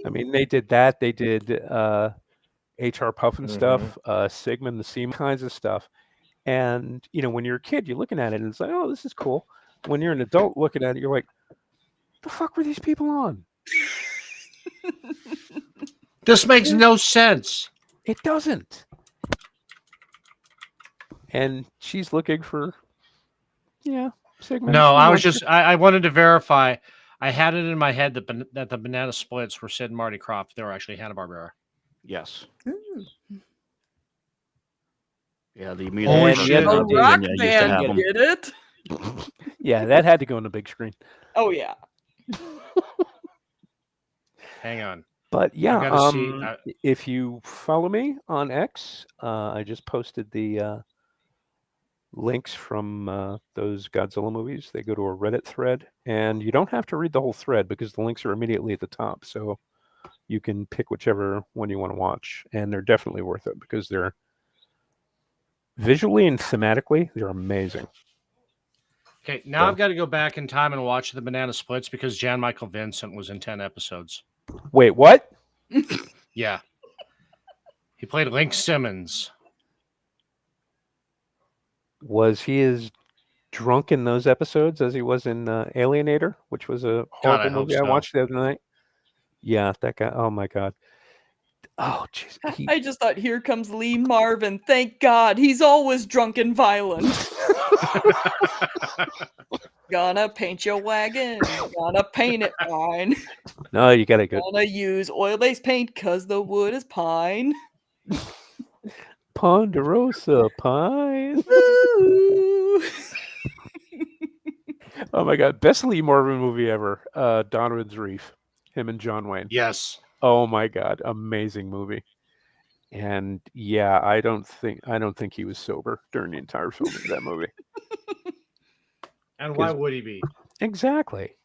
I mean, they did that. They did H.R. Puffin stuff, Sigmund the Seaman, kinds of stuff. And when you're a kid, you're looking at it and it's like, oh, this is cool. When you're an adult looking at it, you're like, the fuck were these people on? This makes no sense. It doesn't. And she's looking for, Sigmund. No, I was just I wanted to verify. I had it in my head that the Banana Splits were Sid and Marty Krofft. They were actually Hanna-Barbera. Yes. Mm. Yeah, the Oh, music shit. The production rock Virginia used to have band them. did it. Yeah, that had to go on the big screen. Oh, yeah. Hang on. But yeah, gotta see, if you follow me on X, I just posted the links from those Godzilla movies. They go to a Reddit thread, and you don't have to read the whole thread because the links are immediately at the top. So you can pick whichever one you want to watch, and they're definitely worth it because they're visually and thematically, they're amazing. Okay, now So- I've got to go back in time and watch the Banana Splits because Jan Michael Vincent was in 10 episodes. Wait, what? Yeah. He played Link Simmons. Was he as drunk in those episodes as he was in Alienator, which was a God, I horrible hope movie I so. watched the other night? Yeah, that guy. Oh my god. Oh, jeez. I just thought, here comes Lee Marvin. Thank God, he's always drunk and violent. Gonna paint your wagon. Gonna paint it fine. No, you gotta go. Gonna use oil-based paint cause the wood is pine. Ponderosa Pine. Ooh. Oh my God, best Lee Marvin movie ever. Donovan's Reef. Him and John Wayne. Yes. Oh my God, amazing movie. And yeah, I don't think he was sober during the entire filming of that movie. And why would he be? Exactly.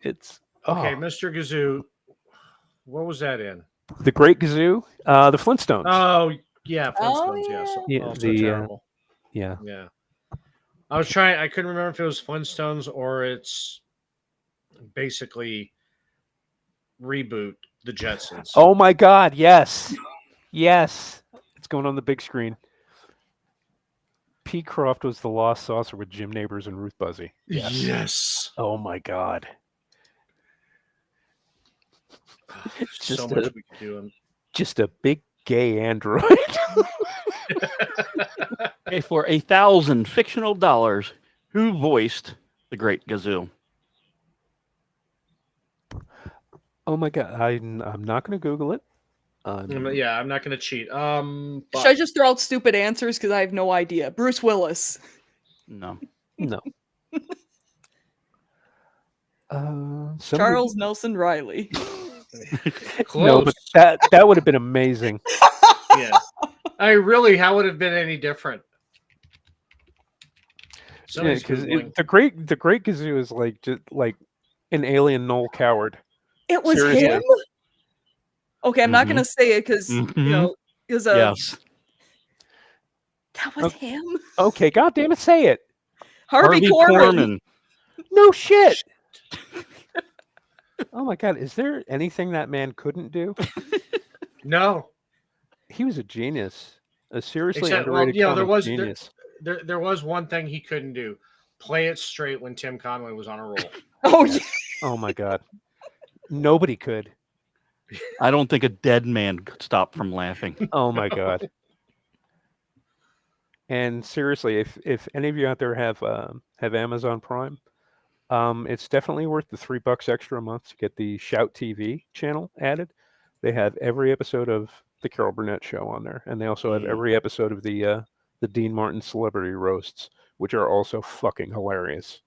It's Okay, oh, Mr. Gazoo. What was that in? The Great Gazoo, the Flintstones. Oh, yeah, Oh, Flintstones. Yes. yeah, Also terrible. yeah. Yeah. I couldn't remember if it was Flintstones or it's basically reboot the Jetsons. Oh my God, yes. Yes. It's going on the big screen. P. Croft was the Lost Saucer with Jim Nabors and Ruth Buzzy. Yes. Oh my God. So much we could do. Just a big gay android. Okay, for $1,000 fictional dollars, who voiced the Great Gazoo? Oh my God. I'm not going to Google it. Yeah, I'm not going to cheat. Should I just throw out stupid answers because I have no idea? Bruce Willis. No. No. Charles Nelson Riley. No, but that would have been amazing. Yeah. I mean, really, how would it have been any different? Yeah, because the Great Gazoo is like just like an alien Noel Coward. It was Seriously. him? Okay, I'm not going to say it because, you know, because Yes. that was him? Okay, God damn it, say it. Harvey Korman. No shit. Oh my God, is there anything that man couldn't do? No. He was a genius. A seriously Except, underrated genius. There was one thing he couldn't do: play it straight when Tim Conway was on a roll. Oh yeah. Oh my God. Nobody could. I don't think a dead man could stop from laughing. Oh my God. And seriously, if any of you out there have Amazon Prime, it's definitely worth the $3 extra a month to get the Shout TV channel added. They have every episode of the Carol Burnett Show on there, and they also have every episode of the Dean Martin Celebrity Roasts, which are also fucking hilarious.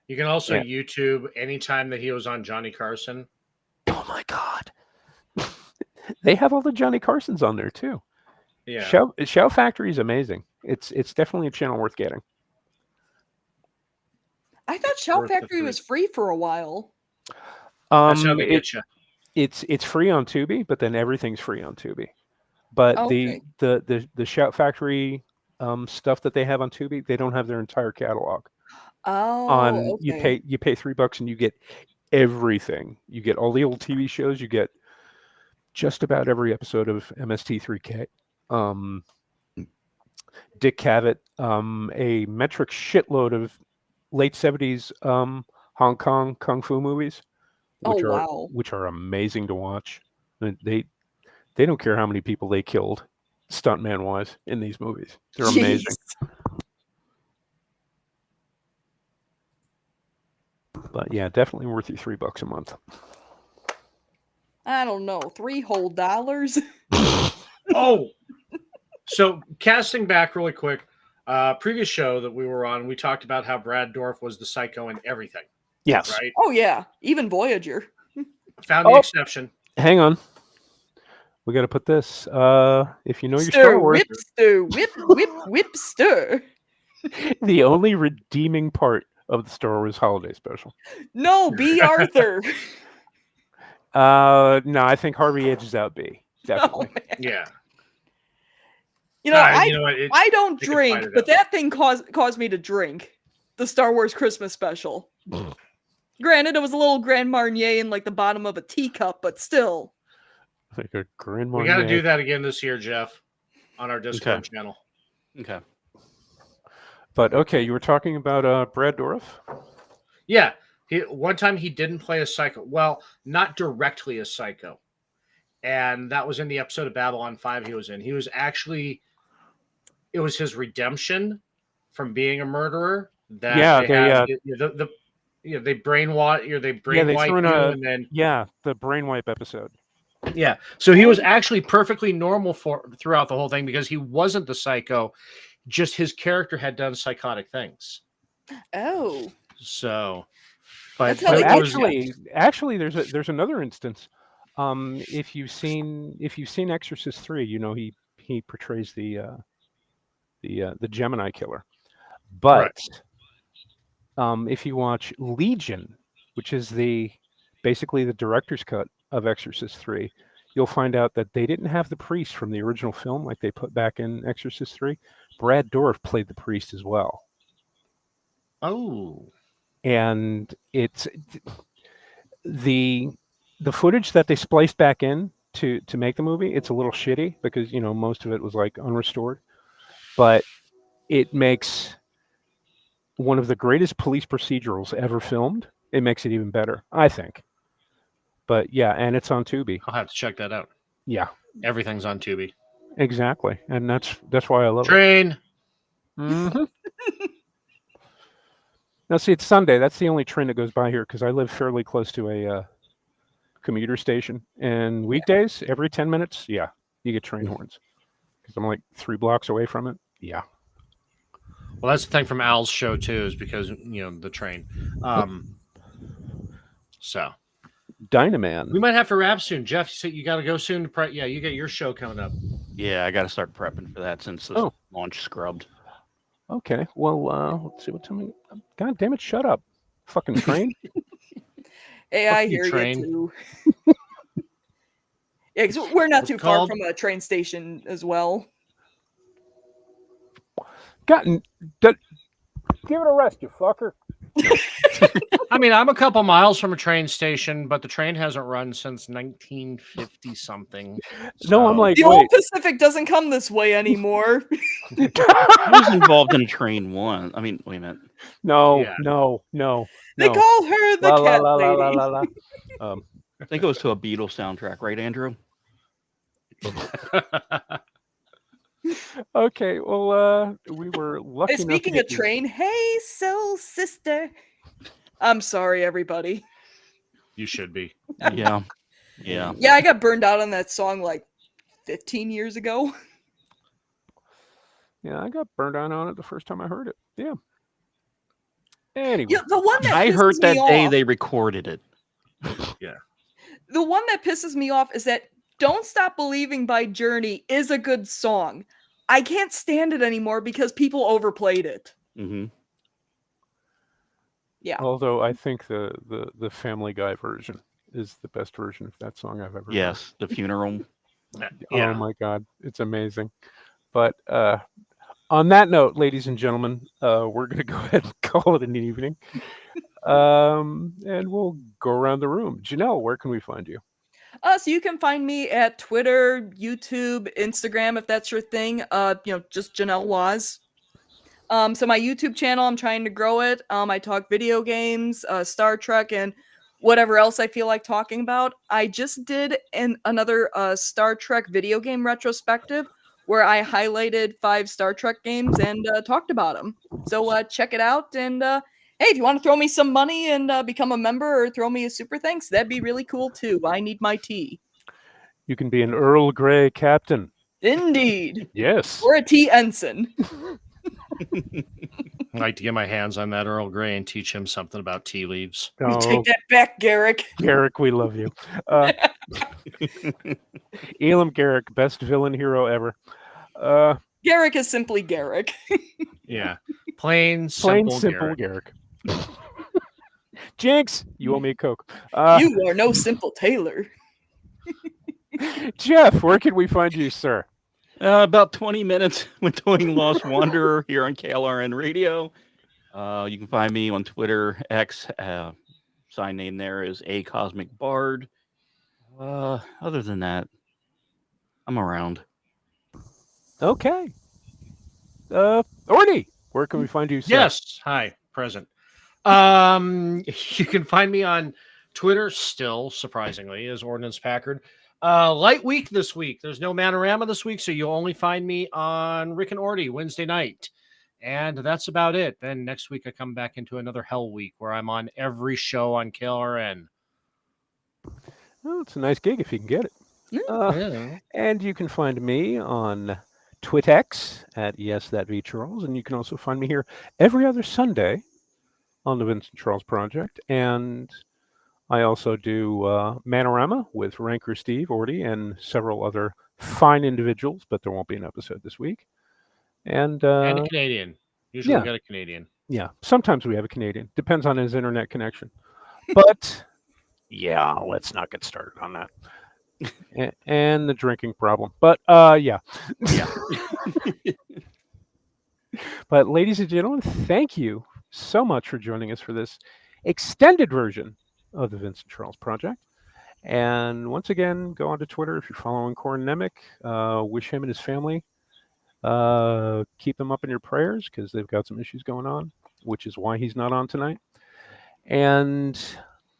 You can also YouTube anytime that he was on Johnny Carson. Oh my God. They have all the Johnny Carsons on there too. Yeah. Shout Factory is amazing. It's definitely a channel worth getting. I thought Shout Factory was free for a while. That's how they get you. It's free on Tubi, but then everything's free on Tubi. But the Shout Factory stuff that they have on Tubi, they don't have their entire catalog. Oh, okay. You pay $3 and you get everything. You get all the old TV shows. You get just about every episode of MST3K. Dick Cavett, a metric shitload of late 70s Hong Kong kung fu movies, which are amazing to watch. They don't care how many people they killed, stuntman wise, in these movies. They're amazing. But yeah, definitely worth your $3 a month. I don't know, $3 whole dollars. Oh, so casting back really quick, previous show that we were on, we talked about how Brad Dourif was the psycho in everything. Yes. Right? Oh yeah, even Voyager. Found the exception. Hang on. We got to put this. If you know your Star Wars. Whip, stir, whip, whip, whip, stir. The only redeeming part of the Star Wars Holiday Special. No, B. Arthur. No, I think Harvey edges out B. Definitely. Yeah. You know, I don't drink, but that thing caused me to drink. The Star Wars Christmas Special. Granted, it was a little Grand Marnier in like the bottom of a teacup, but still. Like a Grand Marnier. We got to do that again this year, Jeff, on our Discord channel. Okay. But okay, you were talking about Brad Dourif? Yeah. One time he didn't play a psycho. Well, not directly a psycho. and that was in the episode of Babylon 5 he was in. He was actually, it was his redemption from being a murderer that Yeah, they they had they brainwash or they they brainwipe threw in you, and then the brainwipe episode. yeah. So he was actually perfectly normal throughout the whole thing because he wasn't the psycho. Just his character had done psychotic things. Oh, So, but That's how they it was Actually, there's another instance. If you've seen Exorcist 3, you know he portrays the Gemini killer. But if you watch Legion, which is basically the director's cut of Exorcist 3, you'll find out that they didn't have the priest from the original film like they put back in Exorcist 3. Brad Dourif played the priest as well. oh. And it's the footage that they spliced back in to make the movie. It's a little shitty because most of it was like unrestored, but it makes one of the greatest police procedurals ever filmed. It makes it even better, I think. But yeah, and it's on Tubi. I'll have to check that out. Yeah, Everything's on Tubi. exactly, and that's why I love it. Train. Mm-hmm. Now, see, it's Sunday. That's the only train that goes by here because I live fairly close to a commuter station. And weekdays, every 10 minutes, yeah, you get train horns because I'm like 3 blocks away from it. Yeah. Well, that's the thing from Al's show too, is because the train. So Dynaman. we might have to wrap soon. Jeff, so you got to go soon. Yeah, you got your show coming up. Yeah, I got to start prepping for that since the launch scrubbed. Okay. Well, let's see what time. God damn it! Shut up, fucking train. hey, Fuck I you, hear train. you too. Yeah, because we're not It's too far called- from a train station as well. Give it a rest, you fucker. I mean, I'm a couple miles from a train station, but the train hasn't run since 1950 something. No, I'm like, The wait. old Pacific doesn't come this way anymore. I was involved in a train once. I mean, wait a minute. No. They call her the cat lady. I think it was to a Beatles soundtrack, right, Andrew? Okay, well, we were lucky Hey, enough to speaking get of train, hey, soul sister. I'm sorry, everybody. You should be. Yeah. Yeah. Yeah, I got burned out on that song like 15 years ago. Yeah, I got burned out on it the first time I heard it. Yeah. Anyway. Yeah, the one that I pisses heard that me day off, they recorded it. the one that pisses me off is that "Don't Stop Believing" by Journey is a good song. I can't stand it anymore because people overplayed it. Mm-hmm. Yeah. Although I think the Family Guy version is the best version of that song I've ever heard. Yes, the funeral. Yeah. Oh my God, it's amazing. But on that note, ladies and gentlemen, we're going to go ahead and call it an evening. And we'll go around the room. Janelle, where can we find you? So you can find me at Twitter, YouTube, Instagram, if that's your thing. Just Janelle Waz. So my YouTube channel, I'm trying to grow it. I talk video games, Star Trek, and whatever else I feel like talking about. I just did another Star Trek video game retrospective where I highlighted 5 Star Trek games and talked about them. So check it out. And hey, if you want to throw me some money and become a member or throw me a super thanks, that'd be really cool too. I need my tea. You can be an Earl Grey captain. Indeed. Yes. Or a tea ensign. I'd like to get my hands on that Earl Grey and teach him something about tea leaves. Oh, Take that back, Garrick. Garrick, we love you. Elam Garrick, best villain hero ever. Garrick is simply Garrick. Yeah. Plain simple Garrick. Jinx, you owe me a Coke. You are no simple tailor. Jeff, where can we find you, sir? About 20 minutes with doing Lost Wanderer here on KLRN Radio. You can find me on Twitter, X. Sign name there is A Cosmic Bard. Other than that, I'm around. Okay. Orny, where can we find you, sir? Yes. Hi. Present. You can find me on Twitter still, surprisingly, as Ordnance Packard. Light week this week. There's no Manorama this week, so you'll only find me on Rick and Orty Wednesday night. And that's about it. Then next week I come back into another Hell Week where I'm on every show on KLRN. Well, it's a nice gig if you can get it. Yeah. And you can find me on Twitex at yes.that_v_charles, and you can also find me here every other Sunday on the Vincent Charles Project. And I also do Manorama with Ranker Steve, Orty, and several other fine individuals, but there won't be an episode this week. And And a Canadian. Usually yeah. we got a Canadian. yeah, sometimes we have a Canadian. Depends on his internet connection. But yeah, let's not get started on that. And the drinking problem. But yeah. Yeah. But ladies and gentlemen, thank you so much for joining us for this extended version of the Vincent Charles Project. And once again, go onto Twitter if you're following Corin Nemec. Wish him and his family. Keep them up in your prayers because they've got some issues going on, which is why he's not on tonight. And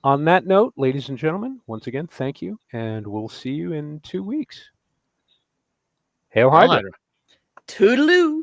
on that note, ladies and gentlemen, once again, thank you, and we'll see you in 2 weeks. Hail Hydra. Toodaloo.